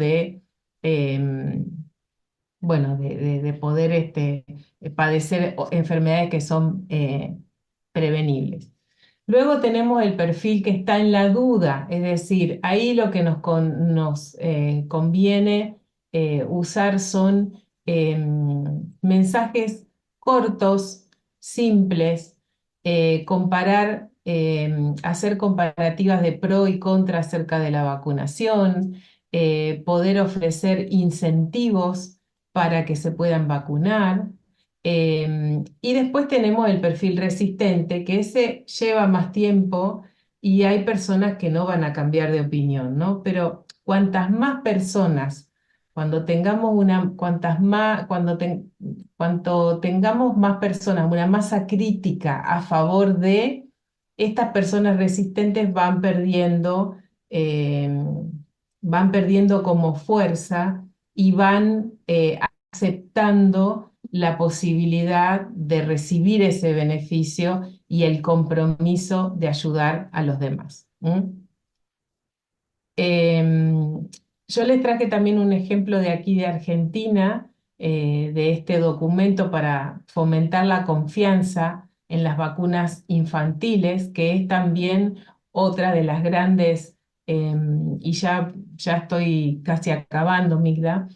Speaker 2: em, bueno, de poder padecer enfermedades que son prevenibles. Luego tenemos el perfil que está en la duda, es decir, ahí lo que nos conviene usar son mensajes cortos, simples, hacer comparativas de pro y contra acerca de la vacunación, poder ofrecer incentivos para que se puedan vacunar. Y después tenemos el perfil resistente, que ese lleva más tiempo y hay personas que no van a cambiar de opinión, ¿no? Pero cuantas más personas, cuando tengamos cuantas más, cuanto tengamos más personas, una masa crítica a favor de, estas personas resistentes van perdiendo como fuerza y van aceptando la posibilidad de recibir ese beneficio y el compromiso de ayudar a los demás. Yo les traje también un ejemplo de aquí de Argentina, de este documento para fomentar la confianza en las vacunas infantiles, que es también otra de las grandes, y ya estoy casi acabando, Migda,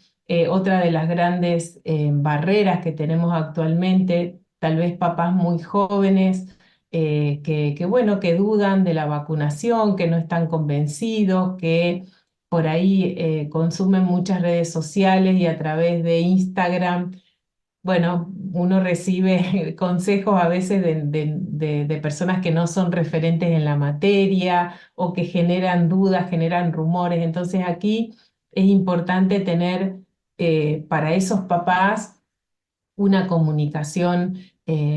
Speaker 2: otra de las grandes barreras que tenemos actualmente, tal vez papás muy jóvenes bueno, que dudan de la vacunación, que no están convencidos, que por ahí consumen muchas redes sociales y a través de Instagram, bueno, uno recibe consejos a veces de personas que no son referentes en la materia o que generan dudas, generan rumores. Entonces aquí es importante tener para esos papás una comunicación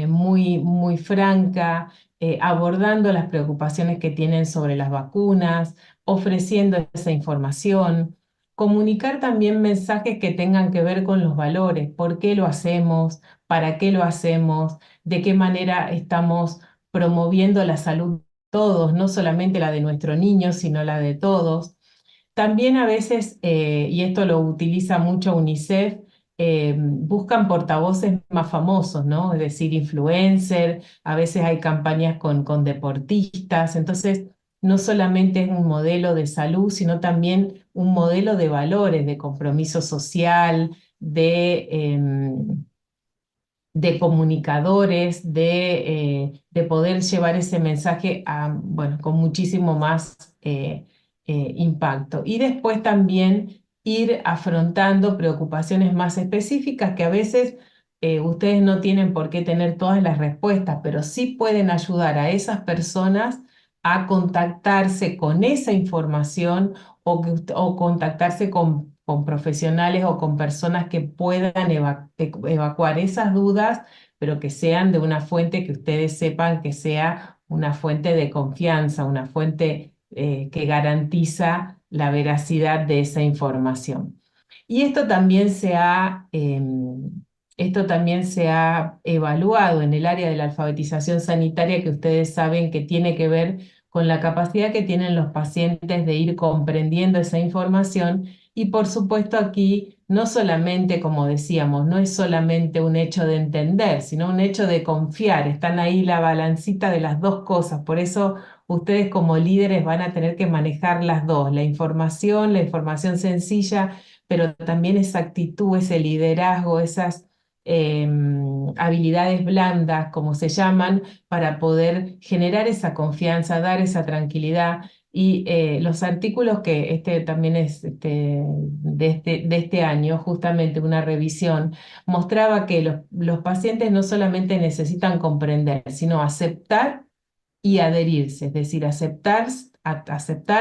Speaker 2: muy franca, abordando las preocupaciones que tienen sobre las vacunas, ofreciendo esa información. Comunicar también mensajes que tengan que ver con los valores, por qué lo hacemos, para qué lo hacemos, de qué manera estamos promoviendo la salud de todos, no solamente la de nuestro niño, sino la de todos. También a veces, y esto lo utiliza mucho UNICEF, buscan portavoces más famosos, ¿no? Es decir, influencer, a veces hay campañas con deportistas, entonces no solamente es un modelo de salud, sino también un modelo de valores, de compromiso social, de comunicadores, de poder llevar ese mensaje bueno, con muchísimo más impacto. Y después también ir afrontando preocupaciones más específicas que a veces ustedes no tienen por qué tener todas las respuestas, pero sí pueden ayudar a esas personas a contactarse con esa información o contactarse con profesionales o con personas que puedan evacuar esas dudas, pero que sean de una fuente que ustedes sepan que sea una fuente de confianza, una fuente que garantiza la veracidad de esa información. Y esto también se ha evaluado en el área de la alfabetización sanitaria, que ustedes saben que tiene que ver con la capacidad que tienen los pacientes de ir comprendiendo esa información. Y por supuesto aquí no solamente, como decíamos, no es solamente un hecho de entender, sino un hecho de confiar. Están ahí la balancita de las dos cosas. Por eso ustedes como líderes van a tener que manejar las dos, la información sencilla, pero también esa actitud, ese liderazgo, esas habilidades blandas, como se llaman, para poder generar esa confianza, dar esa tranquilidad. Y los artículos que este también es de este año, justamente una revisión, mostraba que los pacientes no solamente necesitan comprender, sino aceptar y adherirse, es decir, aceptar,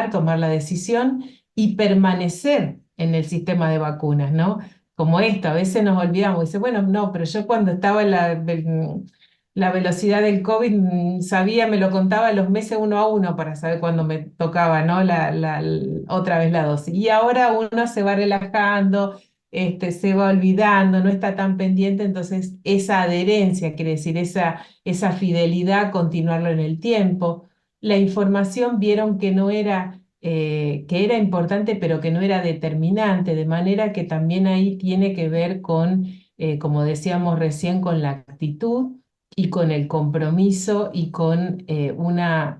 Speaker 2: tomar la decisión y permanecer en el sistema de vacunas, ¿no? Como esto, a veces nos olvidamos, dice, bueno, no, pero yo cuando estaba en la velocidad del COVID, sabía, me lo contaba los meses uno a uno para saber cuándo me tocaba, ¿no? Otra vez la dosis. Y ahora uno se va relajando, se va olvidando, no está tan pendiente, entonces esa adherencia, quiere decir, esa fidelidad, continuarlo en el tiempo. La información vieron que no era, que era importante, pero que no era determinante, de manera que también ahí tiene que ver con, como decíamos recién, con la actitud y con el compromiso y con una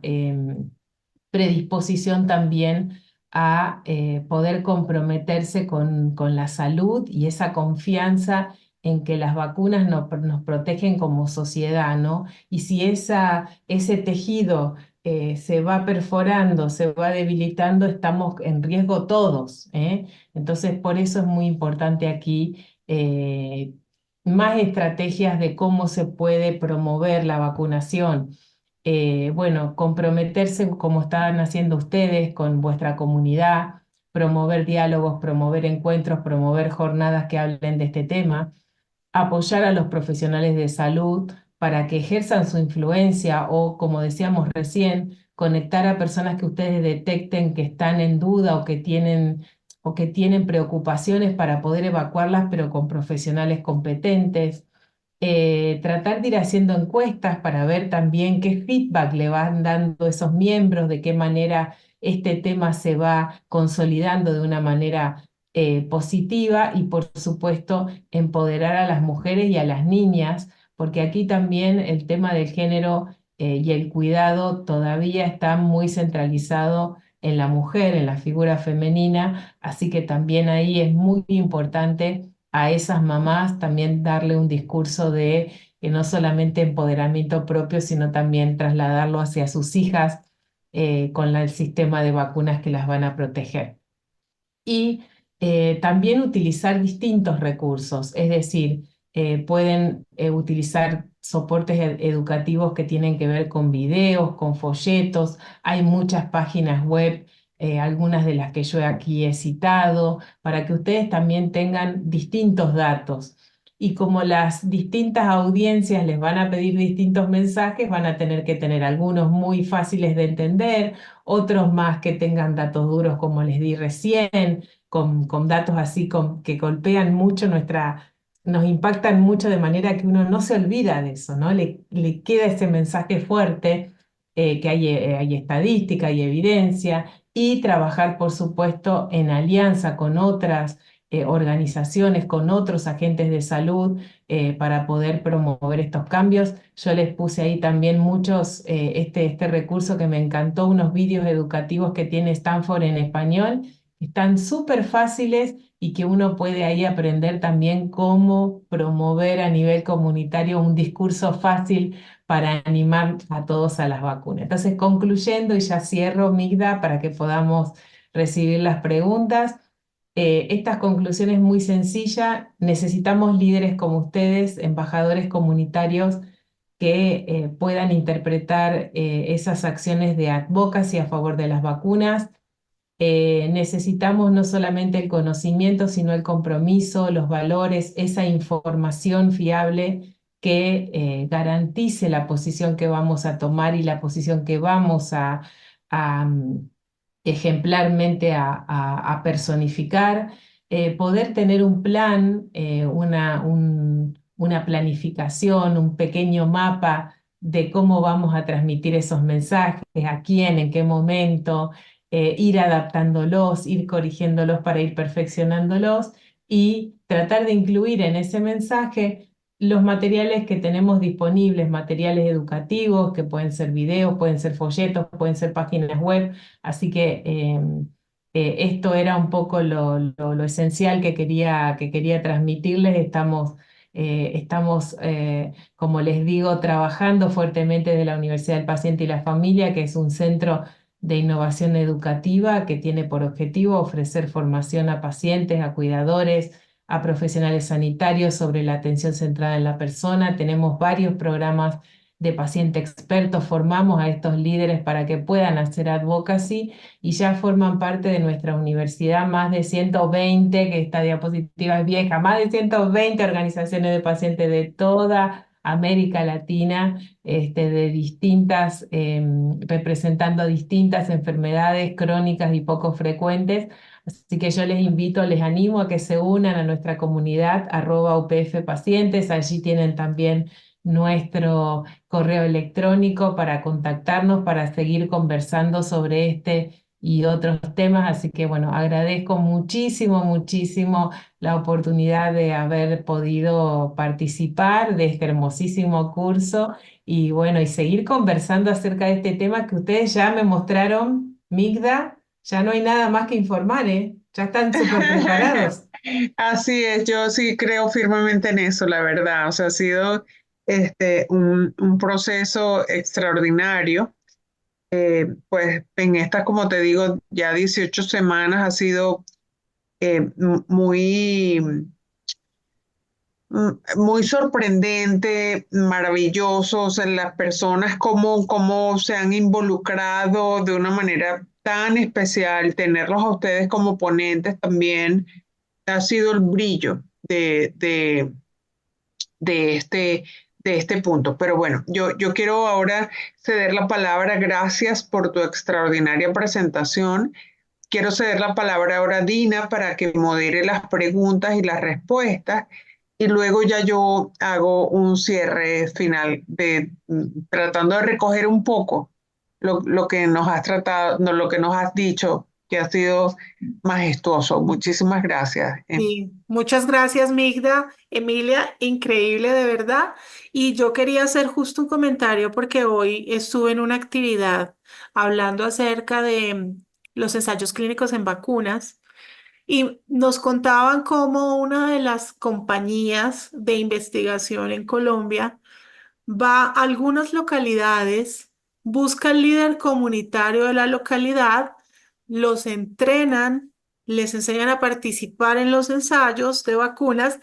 Speaker 2: predisposición también a poder comprometerse con la salud y esa confianza en que las vacunas nos protegen como sociedad, ¿no? Y si ese tejido se va perforando, se va debilitando, estamos en riesgo todos, ¿eh? Entonces, por eso es muy importante aquí más estrategias de cómo se puede promover la vacunación. Bueno, comprometerse como están haciendo ustedes con vuestra comunidad, promover diálogos, promover encuentros, promover jornadas que hablen de este tema, apoyar a los profesionales de salud para que ejerzan su influencia o, como decíamos recién, conectar a personas que ustedes detecten que están en duda o que tienen preocupaciones para poder evacuarlas, pero con profesionales competentes. Tratar de ir haciendo encuestas para ver también qué feedback le van dando esos miembros, de qué manera este tema se va consolidando de una manera positiva y por supuesto empoderar a las mujeres y a las niñas, porque aquí también el tema del género y el cuidado todavía está muy centralizado en la mujer, en la figura femenina, así que también ahí es muy importante a esas mamás también darle un discurso de que no solamente empoderamiento propio, sino también trasladarlo hacia sus hijas con el sistema de vacunas que las van a proteger. Y también utilizar distintos recursos, es decir, pueden utilizar soportes educativos que tienen que ver con videos, con folletos. Hay muchas páginas web, algunas de las que yo aquí he citado, para que ustedes también tengan distintos datos. Y como las distintas audiencias les van a pedir distintos mensajes, van a tener que tener algunos muy fáciles de entender, otros más que tengan datos duros como les di recién, con datos así que golpean mucho nos impactan mucho de manera que uno no se olvida de eso, ¿no? Le queda ese mensaje fuerte, que hay estadística, hay evidencia, y trabajar, por supuesto, en alianza con otras organizaciones, con otros agentes de salud, para poder promover estos cambios. Yo les puse ahí también este recurso que me encantó, unos vídeos educativos que tiene Stanford en español, que están súper fáciles y que uno puede ahí aprender también cómo promover a nivel comunitario un discurso fácil para animar a todos a las vacunas. Entonces, concluyendo, y ya cierro, Migda, para que podamos recibir las preguntas. Esta conclusión es muy sencilla. Necesitamos líderes como ustedes, embajadores comunitarios, que puedan interpretar esas acciones de advocacy a favor de las vacunas. Necesitamos no solamente el conocimiento, sino el compromiso, los valores, esa información fiable que garantice la posición que vamos a tomar y la posición que vamos a ejemplarmente a personificar. Poder tener un plan, una planificación, un pequeño mapa de cómo vamos a transmitir esos mensajes, a quién, en qué momento, ir adaptándolos, ir corrigiéndolos para ir perfeccionándolos y tratar de incluir en ese mensaje los materiales que tenemos disponibles, materiales educativos, que pueden ser videos, pueden ser folletos, pueden ser páginas web. Así que esto era un poco lo esencial que quería transmitirles. Estamos, como les digo, trabajando fuertemente de la Universidad del Paciente y la Familia, que es un centro de innovación educativa que tiene por objetivo ofrecer formación a pacientes, a cuidadores, a profesionales sanitarios sobre la atención centrada en la persona. Tenemos varios programas de paciente experto, formamos a estos líderes para que puedan hacer advocacy y ya forman parte de nuestra universidad más de 120, que esta diapositiva es vieja, más de 120 organizaciones de pacientes de toda América Latina, de distintas, representando distintas enfermedades crónicas y poco frecuentes. Así que yo les invito, les animo a que se unan a nuestra comunidad @UPF Pacientes. Allí tienen también nuestro correo electrónico para contactarnos, para seguir conversando sobre este y otros temas. Así que bueno, agradezco muchísimo, muchísimo la oportunidad de haber podido participar de este hermosísimo curso y bueno, y seguir conversando acerca de este tema que ustedes ya me mostraron, Migda. Ya no hay nada más que informar, ¿eh? Ya están súper preparados.
Speaker 1: Así es, yo sí creo firmemente en eso, la verdad. O sea, ha sido un proceso extraordinario. Pues en estas, como te digo, ya 18 semanas ha sido muy, muy sorprendente, maravilloso. O sea, las personas cómo se han involucrado de una manera tan especial, tenerlos a ustedes como ponentes también ha sido el brillo de este, de este punto. Pero bueno, yo quiero ahora ceder la palabra. Gracias por tu extraordinaria presentación. Quiero ceder la palabra ahora a Dina para que modere las preguntas y las respuestas. Y luego ya yo hago un cierre final tratando de recoger un poco lo que nos has tratado, no, lo que nos has dicho, que ha sido majestuoso. Muchísimas gracias.
Speaker 3: Sí, muchas gracias, Migda. Emilia, increíble de verdad. Y yo quería hacer justo un comentario porque hoy estuve en una actividad hablando acerca de los ensayos clínicos en vacunas y nos contaban cómo una de las compañías de investigación en Colombia va a algunas localidades, busca el líder comunitario de la localidad, los entrenan, les enseñan a participar en los ensayos de vacunas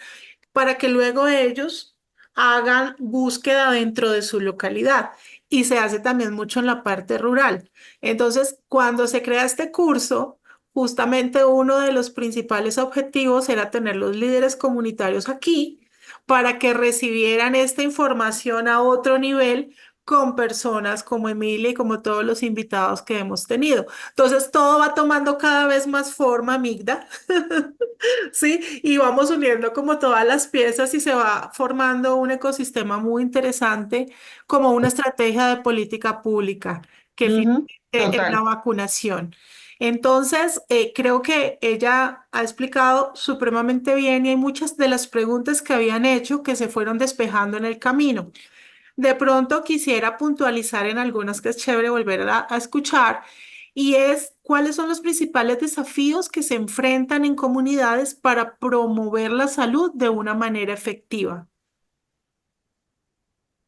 Speaker 3: para que luego ellos hagan búsqueda dentro de su localidad. Y se hace también mucho en la parte rural. Entonces, cuando se crea este curso, justamente uno de los principales objetivos era tener los líderes comunitarios aquí para que recibieran esta información a otro nivel con personas como Emilia y como todos los invitados que hemos tenido. Entonces, todo va tomando cada vez más forma, Migda. Sí, y vamos uniendo como todas las piezas y se va formando un ecosistema muy interesante como una estrategia de política pública que finalmente
Speaker 1: Ujú,
Speaker 3: es la
Speaker 1: total.
Speaker 3: vacunación. Entonces, creo que ella ha explicado supremamente bien y hay muchas de las preguntas que habían hecho que se fueron despejando en el camino. De pronto quisiera puntualizar en algunas que es chévere volver a escuchar y es cuáles son los principales desafíos que se enfrentan en comunidades para promover la salud de una manera efectiva.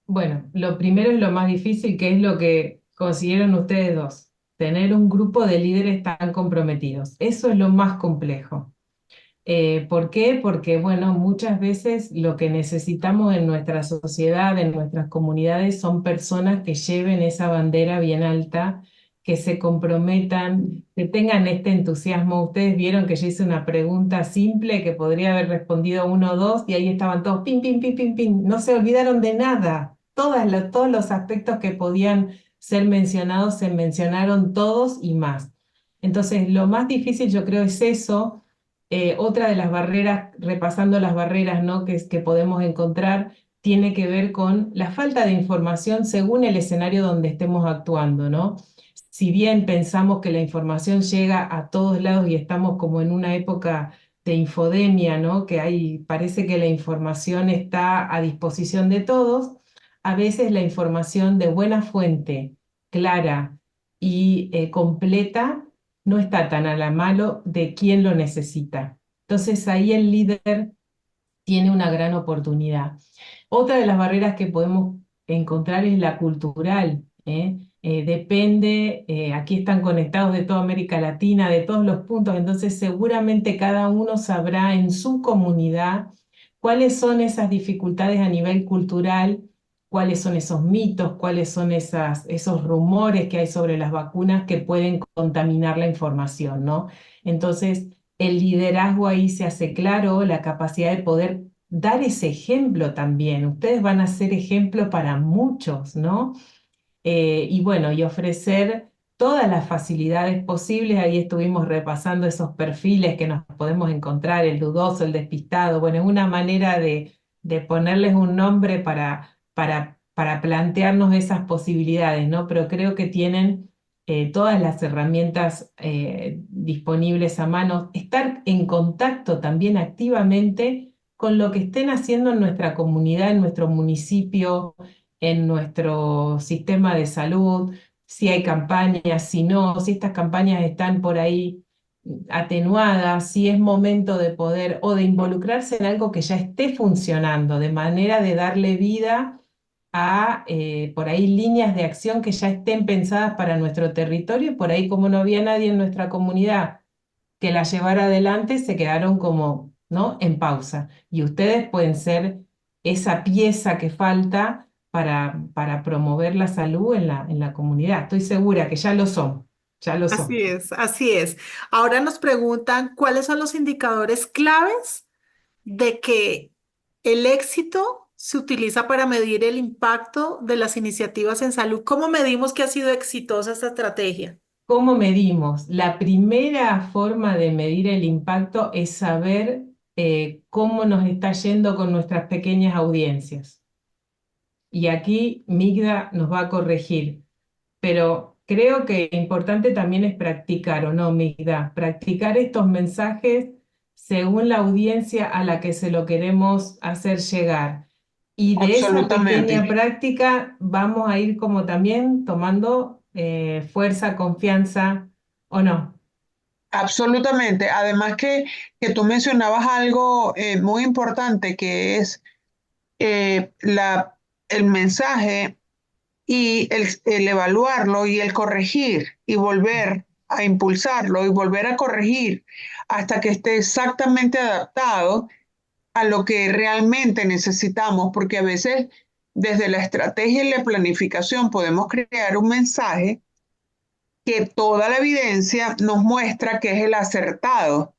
Speaker 2: Bueno, lo primero es lo más difícil, que es lo que consiguieron ustedes dos, tener un grupo de líderes tan comprometidos. Eso es lo más complejo. ¿Por qué? Porque, bueno, muchas veces lo que necesitamos en nuestra sociedad, en nuestras comunidades, son personas que lleven esa bandera bien alta, que se comprometan, que tengan este entusiasmo. Ustedes vieron que yo hice una pregunta simple que podría haber respondido uno o dos y ahí estaban todos, pim, pim, pim, pim, pim. No se olvidaron de nada. Todos los aspectos que podían ser mencionados se mencionaron todos y más. Entonces, lo más difícil yo creo es eso. Otra de las barreras, repasando las barreras, ¿no?, que podemos encontrar, tiene que ver con la falta de información según el escenario donde estemos actuando, ¿no? Si bien pensamos que la información llega a todos lados y estamos como en una época de infodemia, ¿no?, que hay, parece que la información está a disposición de todos, a veces la información de buena fuente, clara y completa no está tan a la mano de quien lo necesita. Entonces ahí el líder tiene una gran oportunidad. Otra de las barreras que podemos encontrar es la cultural, ¿eh? Depende, aquí están conectados de toda América Latina, de todos los puntos, entonces seguramente cada uno sabrá en su comunidad cuáles son esas dificultades a nivel cultural, cuáles son esos mitos, cuáles son esos rumores que hay sobre las vacunas que pueden contaminar la información, ¿no? Entonces, el liderazgo ahí se hace claro, la capacidad de poder dar ese ejemplo también. Ustedes van a ser ejemplo para muchos, ¿no? Y bueno, y ofrecer todas las facilidades posibles. Ahí estuvimos repasando esos perfiles que nos podemos encontrar, el dudoso, el despistado. Bueno, es una manera de ponerles un nombre para plantearnos esas posibilidades, ¿no? Pero creo que tienen todas las herramientas disponibles a mano. Estar en contacto también activamente con lo que estén haciendo en nuestra comunidad, en nuestro municipio, en nuestro sistema de salud, si hay campañas, si no, si estas campañas están por ahí atenuadas, si es momento de poder o de involucrarse en algo que ya esté funcionando, de manera de darle vida a por ahí líneas de acción que ya estén pensadas para nuestro territorio, y por ahí como no había nadie en nuestra comunidad que la llevara adelante, se quedaron como, ¿no?, en pausa. Y ustedes pueden ser esa pieza que falta para promover la salud en la comunidad. Estoy segura que ya lo son, ya lo son.
Speaker 3: Así es, así es. Ahora nos preguntan cuáles son los indicadores claves de que el éxito se utiliza para medir el impacto de las iniciativas en salud. ¿Cómo medimos que ha sido exitosa esta estrategia?
Speaker 2: ¿Cómo medimos? La primera forma de medir el impacto es saber cómo nos está yendo con nuestras pequeñas audiencias. Y aquí Migda nos va a corregir, pero creo que importante también es practicar, ¿o no, Migda? Practicar estos mensajes según la audiencia a la que se lo queremos hacer llegar. Y de esa pequeña
Speaker 1: Absolutamente,
Speaker 2: práctica vamos a ir como también tomando fuerza, confianza, ¿o no?
Speaker 1: absolutamente. Además que tú mencionabas algo muy importante que es el mensaje y el evaluarlo y el corregir y volver a impulsarlo y volver a corregir hasta que esté exactamente adaptado a lo que realmente necesitamos, porque a veces desde la estrategia y la planificación podemos crear un mensaje que toda la evidencia nos muestra que es el acertado,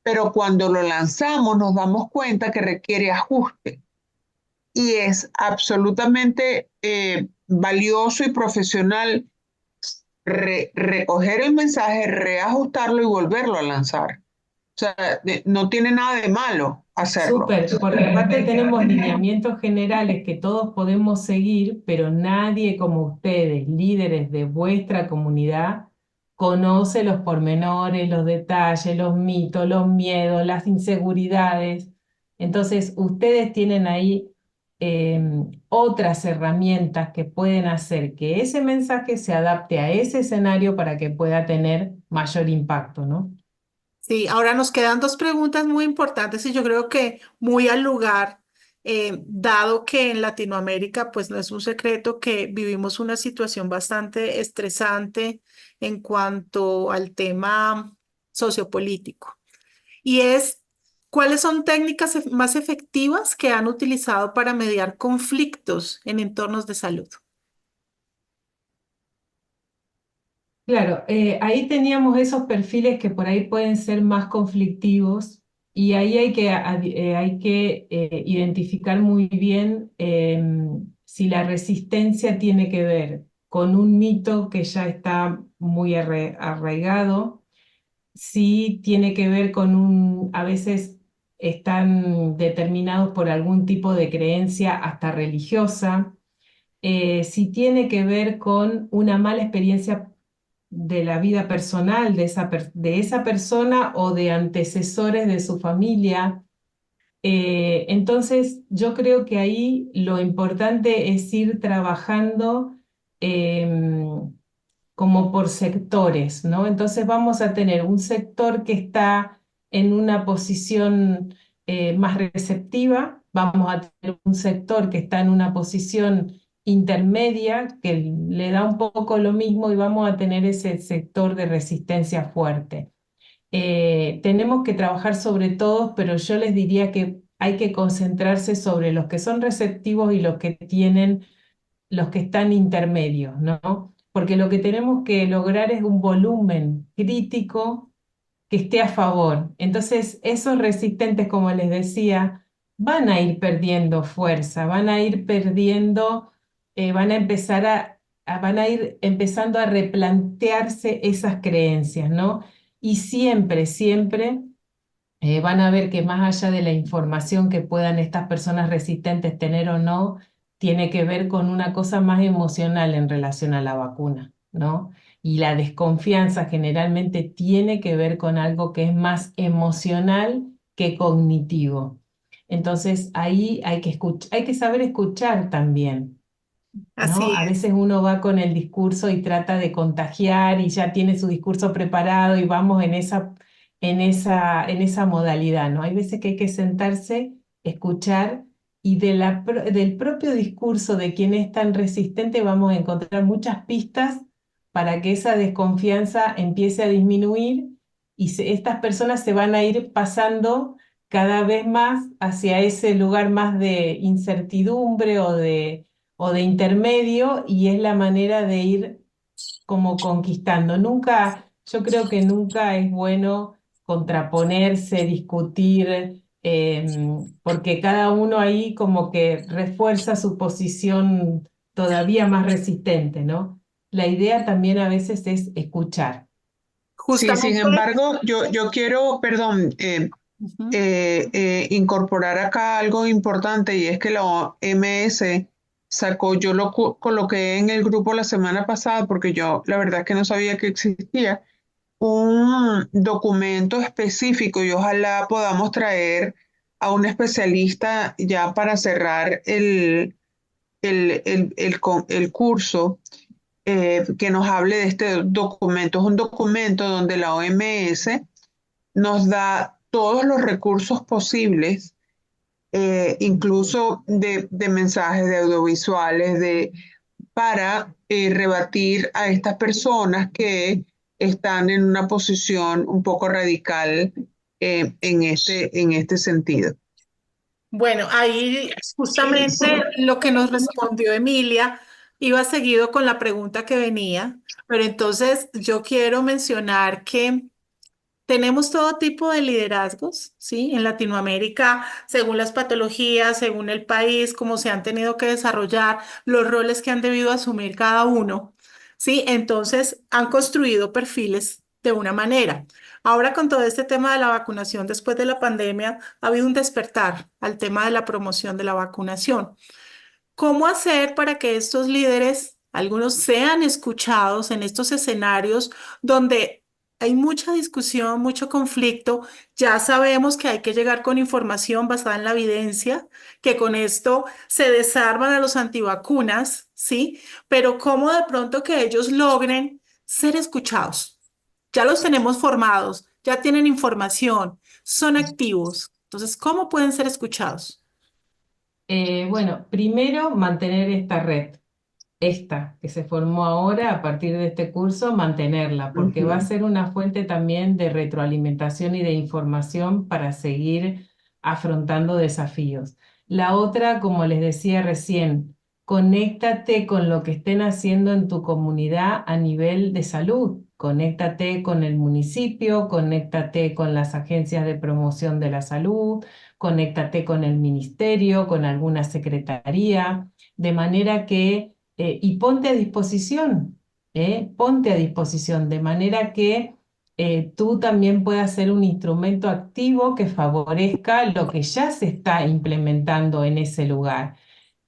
Speaker 1: pero cuando lo lanzamos nos damos cuenta que requiere ajuste y es absolutamente valioso y profesional recoger el mensaje, reajustarlo y volverlo a lanzar. O sea, no tiene nada de malo hacerlo.
Speaker 2: Súper, porque aparte tenemos lineamientos generales que todos podemos seguir, pero nadie como ustedes, líderes de vuestra comunidad, conoce los pormenores, los detalles, los mitos, los miedos, las inseguridades. Entonces, ustedes tienen ahí eh, otras herramientas que pueden hacer que ese mensaje se adapte a ese escenario para que pueda tener mayor impacto, ¿no?
Speaker 3: Sí, ahora nos quedan dos preguntas muy importantes y yo creo que muy al lugar, dado que en Latinoamérica, pues no es un secreto que vivimos una situación bastante estresante en cuanto al tema sociopolítico. Y es ¿Cuáles son técnicas más efectivas que han utilizado para mediar conflictos en entornos de salud?
Speaker 2: Claro, ahí teníamos esos perfiles que por ahí pueden ser más conflictivos y ahí hay que identificar muy bien si la resistencia tiene que ver con un mito que ya está muy arraigado, si tiene que ver con a veces están determinados por algún tipo de creencia hasta religiosa, si tiene que ver con una mala experiencia de la vida personal de esa persona o de antecesores de su familia. Entonces, yo creo que ahí lo importante es ir trabajando em, como por sectores, ¿no? Entonces vamos a tener un sector que está en una posición más receptiva, vamos a tener un sector que está en una posición intermedia, que le da un poco lo mismo, y vamos a tener ese sector de resistencia fuerte. Tenemos que trabajar sobre todos, pero yo les diría que hay que concentrarse sobre los que son receptivos y los que están intermedios, ¿no? Porque lo que tenemos que lograr es un volumen crítico que esté a favor. Entonces, esos resistentes, como les decía, van a ir perdiendo fuerza, van a ir perdiendo, van a empezar van a ir empezando a replantearse esas creencias, ¿no? Y siempre, siempre van a ver que más allá de la información que puedan estas personas resistentes tener o no, tiene que ver con una cosa más emocional en relación a la vacuna, ¿no? Y la desconfianza generalmente tiene que ver con algo que es más emocional que cognitivo. Entonces ahí hay que saber escuchar también. ¿No?
Speaker 3: Así
Speaker 2: A
Speaker 3: es.
Speaker 2: veces uno va con el discurso y trata de contagiar y ya tiene su discurso preparado y vamos en esa modalidad, ¿no? Hay veces que hay que sentarse, escuchar y del propio discurso de quien es tan resistente vamos a encontrar muchas pistas para que esa desconfianza empiece a disminuir y estas personas se van a ir pasando cada vez más hacia ese lugar más de incertidumbre o de intermedio y es la manera de ir como conquistando. Nunca, yo creo que nunca es bueno contraponerse, discutir, porque cada uno ahí como que refuerza su posición todavía más resistente, ¿no? La idea también a veces es escuchar.
Speaker 1: Sí, sin
Speaker 3: Justamente,
Speaker 1: embargo, yo quiero, perdón,
Speaker 3: ujú,
Speaker 1: incorporar acá algo importante y es que la OMS sacó, yo lo coloqué en el grupo la semana pasada porque yo la verdad es que no sabía que existía un documento específico y ojalá podamos traer a un especialista ya para cerrar el curso que nos hable de este documento. Es un documento donde la OMS nos da todos los recursos posibles, incluso de mensajes, de audiovisuales, para rebatir a estas personas que están en una posición un poco radical en este sentido.
Speaker 3: bueno, ahí justamente lo que nos respondió Emilia iba seguido con la pregunta que venía, pero entonces yo quiero mencionar que tenemos todo tipo de liderazgos, ¿sí? En Latinoamérica, según las patologías, según el país, cómo se han tenido que desarrollar, los roles que han debido asumir cada uno, ¿sí? Entonces, han construido perfiles de una manera. Ahora, con todo este tema de la vacunación después de la pandemia, ha habido un despertar al tema de la promoción de la vacunación. ¿Cómo hacer para que estos líderes, algunos sean escuchados en estos escenarios donde hay mucha discusión, mucho conflicto? Ya sabemos que hay que llegar con información basada en la evidencia, que con esto se desarman a los antivacunas, ¿sí? Pero ¿cómo de pronto que ellos logren ser escuchados? Ya los tenemos formados, ya tienen información, son activos. Entonces, ¿cómo pueden ser escuchados?
Speaker 2: Bueno, primero mantener esta red. esta que se formó ahora a partir de este curso, mantenerla, porque va a
Speaker 1: Ujú.
Speaker 2: ser una fuente también de retroalimentación y de información para seguir afrontando desafíos. La otra, como les decía recién, conéctate con lo que estén haciendo en tu comunidad a nivel de salud. Conéctate con el municipio, conéctate con las agencias de promoción de la salud, conéctate con el ministerio, con alguna secretaría, de manera que y ponte a disposición, de manera que tú también puedas ser un instrumento activo que favorezca lo que ya se está implementando en ese lugar.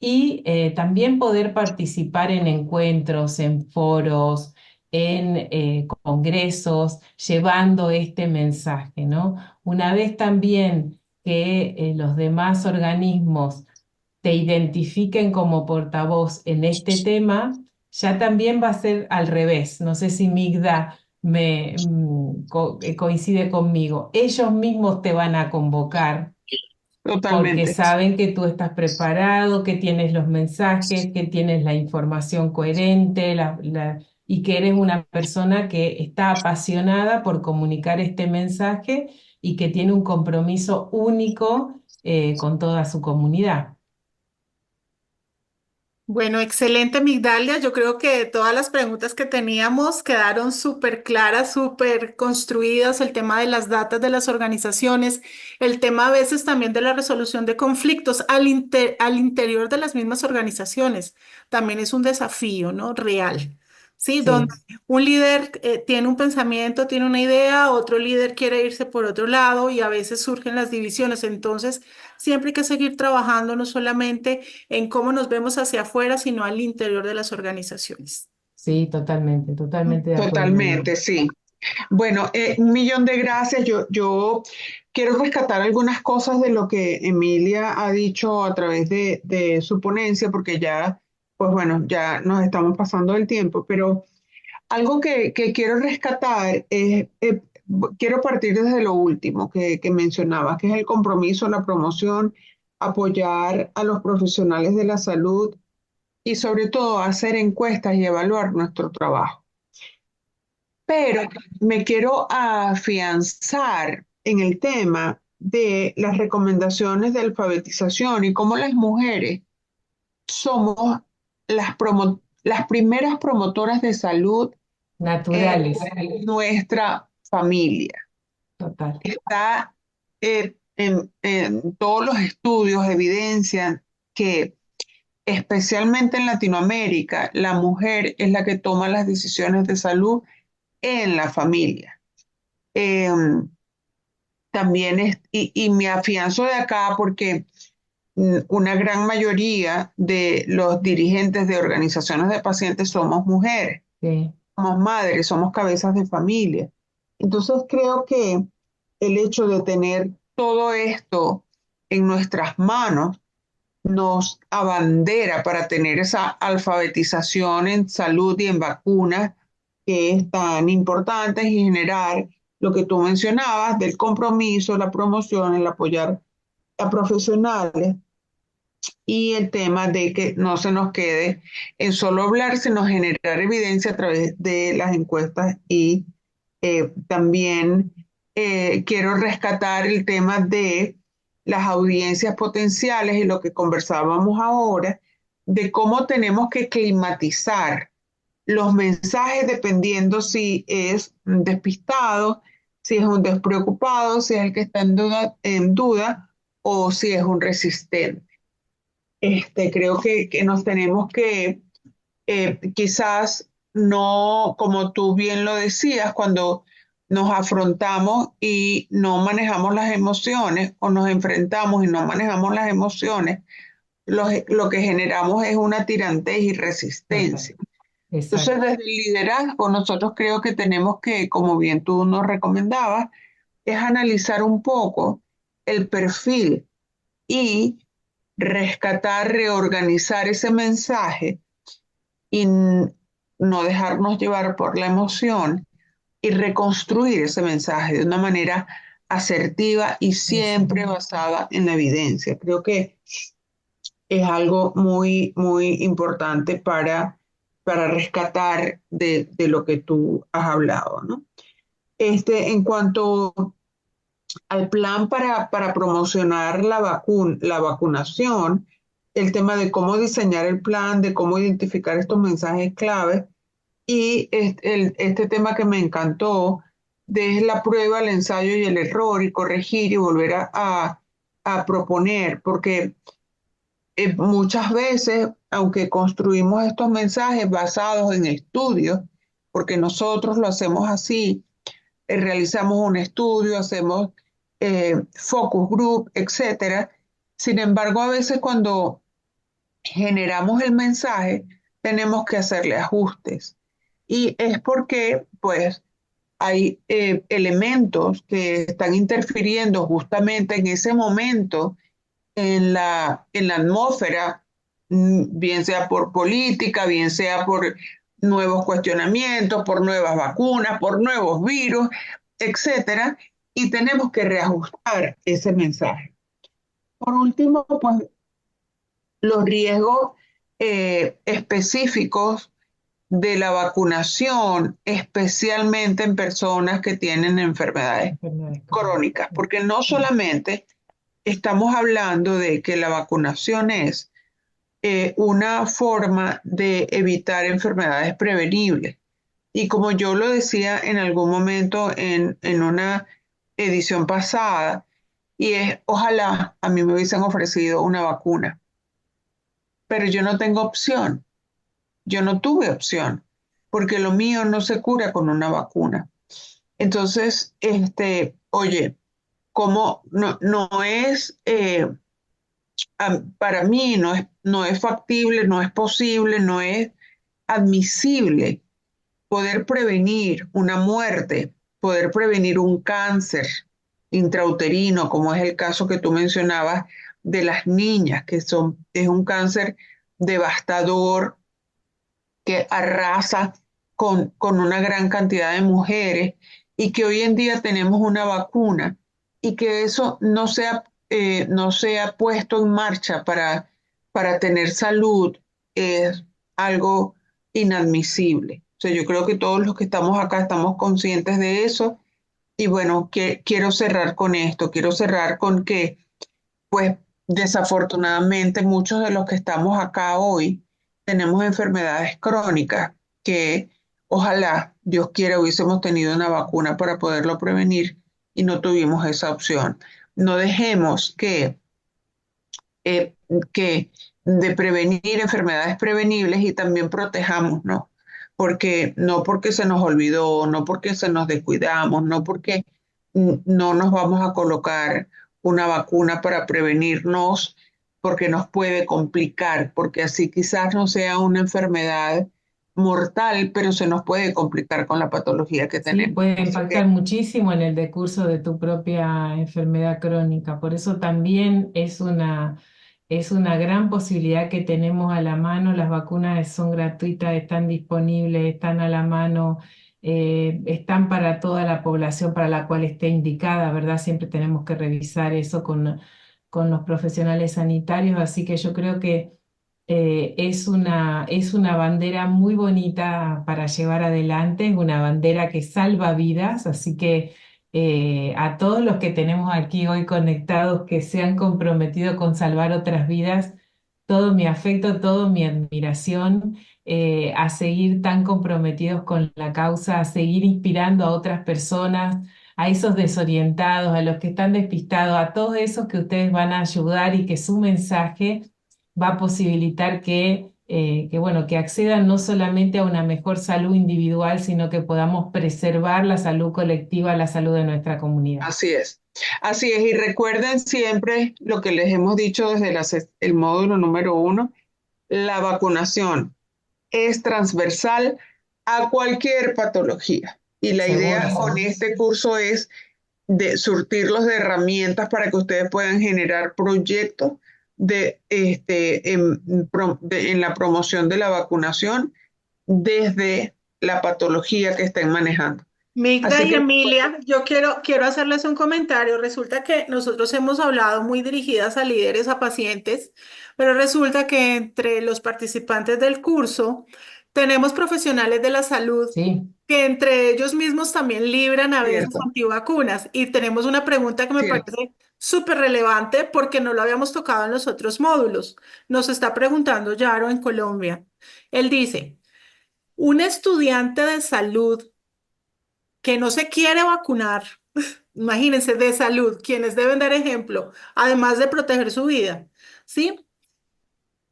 Speaker 2: Y también poder participar en encuentros, en foros, en congresos, llevando este mensaje, ¿no? Una vez también que los demás organismos te identifiquen como portavoz en este tema, ya también va a ser al revés. No sé si Migda coincide conmigo. Ellos mismos te van a convocar porque
Speaker 1: Totalmente.
Speaker 2: saben que tú estás preparado, que tienes los mensajes, que tienes la información coherente, y que eres una persona que está apasionada por comunicar este mensaje y que tiene un compromiso único con toda su comunidad.
Speaker 3: Bueno, excelente, Migdalia. Yo creo que todas las preguntas que teníamos quedaron súper claras, súper construidas. El tema de las datas de las organizaciones, el tema a veces también de la resolución de conflictos al interior de las mismas organizaciones, también es un desafío, ¿no? Real. Sí, donde
Speaker 2: Sí.
Speaker 3: un líder tiene un pensamiento, tiene una idea, otro líder quiere irse por otro lado y a veces surgen las divisiones. Entonces, siempre hay que seguir trabajando no solamente en cómo nos vemos hacia afuera, sino al interior de las organizaciones.
Speaker 2: Sí, totalmente, totalmente de acuerdo,
Speaker 1: Totalmente,
Speaker 2: Iván.
Speaker 1: sí. Bueno, un millón de gracias. Yo quiero rescatar algunas cosas de lo que Emilia ha dicho a través de su ponencia, porque ya, pues bueno, ya nos estamos pasando el tiempo, pero algo que quiero rescatar es, quiero partir desde lo último que mencionabas, que es el compromiso, la promoción, apoyar a los profesionales de la salud y sobre todo hacer encuestas y evaluar nuestro trabajo. Pero me quiero afianzar en el tema de las recomendaciones de alfabetización y cómo las mujeres somos las primeras promotoras de salud en
Speaker 2: Naturales,
Speaker 1: nuestra familia.
Speaker 2: total.
Speaker 1: Está en todos los estudios evidencian que especialmente en Latinoamérica, la mujer es la que toma las decisiones de salud en la familia. Eh, También y me afianzo de acá porque una gran mayoría de los dirigentes de organizaciones de pacientes somos mujeres,
Speaker 2: Sí,
Speaker 1: somos madres, somos cabezas de familia. Entonces creo que el hecho de tener todo esto en nuestras manos nos abandera para tener esa alfabetización en salud y en vacunas que es tan importante y generar lo que tú mencionabas del compromiso, la promoción, el apoyar a profesionales y el tema de que no se nos quede en solo hablar, sino generar evidencia a través de las encuestas y también quiero rescatar el tema de las audiencias potenciales y lo que conversábamos ahora, de cómo tenemos que climatizar los mensajes dependiendo si es un despistado, si es un despreocupado, si es el que está en duda o si es un resistente. Creo que nos tenemos que quizás no, como tú bien lo decías, cuando nos afrontamos y no manejamos las emociones o nos enfrentamos y no manejamos las emociones, lo que generamos es una tirantez y
Speaker 2: total.
Speaker 1: resistencia. Entonces,
Speaker 2: Exacto.
Speaker 1: desde el liderazgo, nosotros creo que tenemos que, como bien tú nos recomendabas, es analizar un poco el perfil y rescatar, reorganizar ese mensaje y no dejarnos llevar por la emoción y reconstruir ese mensaje de una manera asertiva y
Speaker 2: Eso.
Speaker 1: siempre basada en la evidencia. Creo que es algo muy, muy importante para para rescatar de lo que tú has hablado, ¿no? En cuanto al plan para promocionar la vacunación, el tema de cómo diseñar el plan, de cómo identificar estos mensajes claves y este tema que me encantó de la prueba, el ensayo y el error y corregir y volver a proponer, porque muchas veces, aunque construimos estos mensajes basados en estudios, porque nosotros lo hacemos así, realizamos un estudio, hacemos focus group, etcétera. Sin embargo, a veces cuando generamos el mensaje, tenemos que hacerle ajustes. Y es porque, pues, hay elementos que están interfiriendo justamente en ese momento en la atmósfera, bien sea por política, bien sea por nuevos cuestionamientos, por nuevas vacunas, por nuevos virus, etcétera, y tenemos que reajustar ese mensaje. Por último, pues los riesgos específicos de la vacunación, especialmente en personas que tienen enfermedades crónicas, porque no solamente estamos hablando de que la vacunación es una forma de evitar enfermedades prevenibles. Y como yo lo decía en algún momento en una edición pasada, y es, ojalá a mí me hubiesen ofrecido una vacuna, pero yo no tengo opción, yo no tuve opción, porque lo mío no se cura con una vacuna. Entonces, oye, como no es, para mí no es factible, no es posible, no es admisible poder prevenir una muerte, poder prevenir un cáncer intrauterino, como es el caso que tú mencionabas de las niñas, es un cáncer devastador que arrasa con una gran cantidad de mujeres y que hoy en día tenemos una vacuna y que eso no sea puesto en marcha para tener salud es algo inadmisible. O sea, yo creo que todos los que estamos acá estamos conscientes de eso y bueno, quiero cerrar con esto, quiero cerrar con que pues desafortunadamente muchos de los que estamos acá hoy tenemos enfermedades crónicas que ojalá, Dios quiera, hubiésemos tenido una vacuna para poderlo prevenir y no tuvimos esa opción. No dejemos eh, que de prevenir enfermedades prevenibles y también protejámonos, porque no porque se nos olvidó, no porque se nos descuidamos, no porque no nos vamos a colocar una vacuna para prevenirnos, porque nos puede complicar, porque así quizás no sea una enfermedad mortal, pero se nos puede complicar con la patología que
Speaker 2: Sí,
Speaker 1: tenemos.
Speaker 2: puede
Speaker 1: Así
Speaker 2: impactar
Speaker 1: que
Speaker 2: muchísimo en el decurso de tu propia enfermedad crónica. Por eso también es una gran posibilidad que tenemos a la mano. Las vacunas son gratuitas, están disponibles, están a la mano, están para toda la población para la cual esté indicada, ¿verdad? Siempre tenemos que revisar eso con los profesionales sanitarios. Así que yo creo que es una bandera muy bonita para llevar adelante, es una bandera que salva vidas, así que a todos los que tenemos aquí hoy conectados que se han comprometido con salvar otras vidas, todo mi afecto, toda mi admiración, a seguir tan comprometidos con la causa, a seguir inspirando a otras personas, a esos desorientados, a los que están despistados, a todos esos que ustedes van a ayudar y que su mensaje va a posibilitar bueno, que accedan no solamente a una mejor salud individual, sino que podamos preservar la salud colectiva, la salud de nuestra comunidad.
Speaker 1: así es. Así es, y recuerden siempre lo que les hemos dicho desde el módulo número 1, la vacunación es transversal a cualquier patología. Y la idea
Speaker 2: Seguro,
Speaker 1: con
Speaker 2: seguro.
Speaker 1: este curso es de surtirlos de herramientas para que ustedes puedan generar proyectos en la promoción de la vacunación desde la patología que estén manejando.
Speaker 3: Migda
Speaker 1: Así
Speaker 3: y
Speaker 1: que,
Speaker 3: Emilia, yo quiero hacerles un comentario. Resulta que nosotros hemos hablado muy dirigidas a líderes, a pacientes, pero resulta que entre los participantes del curso Tenemos profesionales de la salud
Speaker 2: Sí,
Speaker 3: que entre ellos mismos también libran a veces
Speaker 1: Cierto,
Speaker 3: antivacunas. Y tenemos una pregunta que me
Speaker 1: cierto.
Speaker 3: parece súper relevante porque no lo habíamos tocado en los otros módulos. Nos está preguntando Yaro en Colombia. Él dice, un estudiante de salud que no se quiere vacunar, imagínense, de salud, quienes deben dar ejemplo, además de proteger su vida, ¿sí?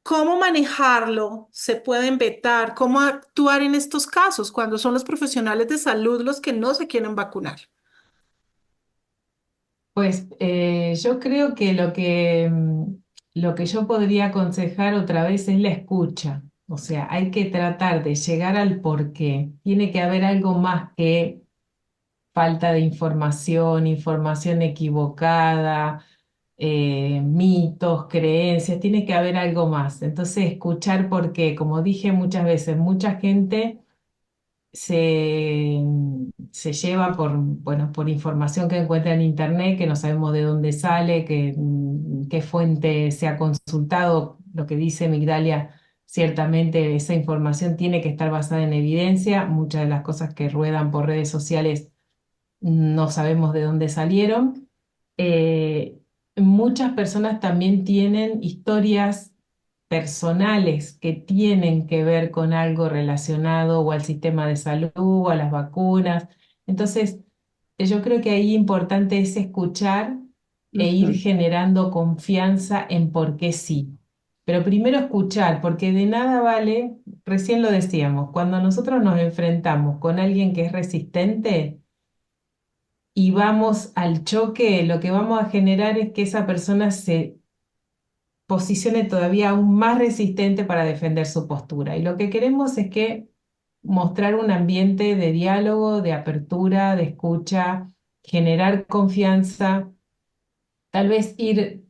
Speaker 3: ¿Cómo manejarlo? ¿Se pueden vetar? ¿Cómo actuar en estos casos cuando son los profesionales de salud los que no se quieren vacunar?
Speaker 2: pues yo creo que lo que yo podría aconsejar otra vez es la escucha. O sea, hay que tratar de llegar al porqué. Tiene que haber algo más que falta de información, información equivocada, mitos, creencias, tiene que haber algo más. Entonces, escuchar porque, como dije muchas veces, mucha gente se, se lleva por, bueno, por información que encuentra en internet, que no sabemos de dónde sale, qué fuente se ha consultado, lo que dice Migdalia. Ciertamente esa información tiene que estar basada en evidencia. Muchas de las cosas que ruedan por redes sociales no sabemos de dónde salieron. Eh, Muchas personas también tienen historias personales que tienen que ver con algo relacionado o al sistema de salud o a las vacunas. Entonces, yo creo que ahí importante es escuchar e ir
Speaker 1: Ujú.
Speaker 2: generando confianza en por qué sí. Pero primero escuchar, porque de nada vale, recién lo decíamos, cuando nosotros nos enfrentamos con alguien que es resistente, y vamos al choque, lo que vamos a generar es que esa persona se posicione todavía aún más resistente para defender su postura. Y lo que queremos es que mostrar un ambiente de diálogo, de apertura, de escucha, generar confianza, tal vez ir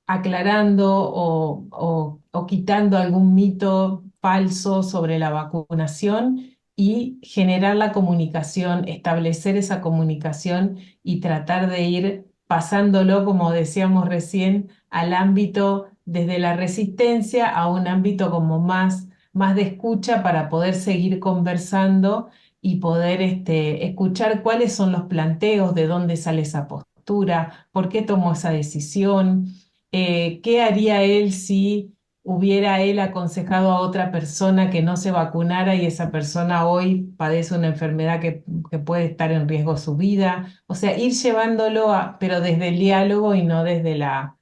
Speaker 2: aclarando o quitando algún mito falso sobre la vacunación y generar la comunicación, establecer esa comunicación y tratar de ir pasándolo, como decíamos recién, al ámbito desde la resistencia a un ámbito como más de escucha para poder seguir conversando y poder escuchar cuáles son los planteos, de dónde sale esa postura, por qué tomó esa decisión, qué haría él si hubiera él aconsejado a otra persona que no se vacunara y esa persona hoy padece una enfermedad que puede estar en riesgo su vida. O sea, ir llevándolo pero desde el diálogo y no desde la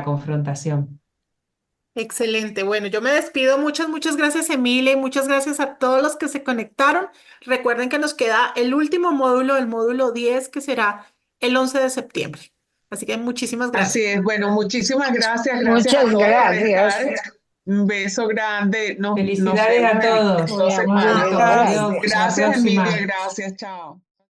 Speaker 2: confrontación.
Speaker 3: Excelente. Bueno, yo me despido. Muchas, muchas gracias, Emilia, y muchas gracias a todos los que se conectaron. Recuerden que nos queda el último módulo, el módulo 10, que será el 11 de septiembre. Así que muchísimas
Speaker 1: Así
Speaker 3: gracias.
Speaker 1: es. Bueno, muchísimas gracias. Gracias a
Speaker 4: Muchas
Speaker 1: todos por
Speaker 4: gracias.
Speaker 1: estar. Un beso grande. Nos
Speaker 2: Felicidades
Speaker 1: vemos
Speaker 2: a
Speaker 1: en
Speaker 2: todos.
Speaker 1: 2
Speaker 4: Muy
Speaker 2: Un
Speaker 1: semanas.
Speaker 2: gusto.
Speaker 4: amable,
Speaker 3: Chao.
Speaker 2: Adiós.
Speaker 4: gracias.
Speaker 2: Hasta la
Speaker 1: Gracias, Emilia.
Speaker 2: próxima.
Speaker 1: Gracias. Chao.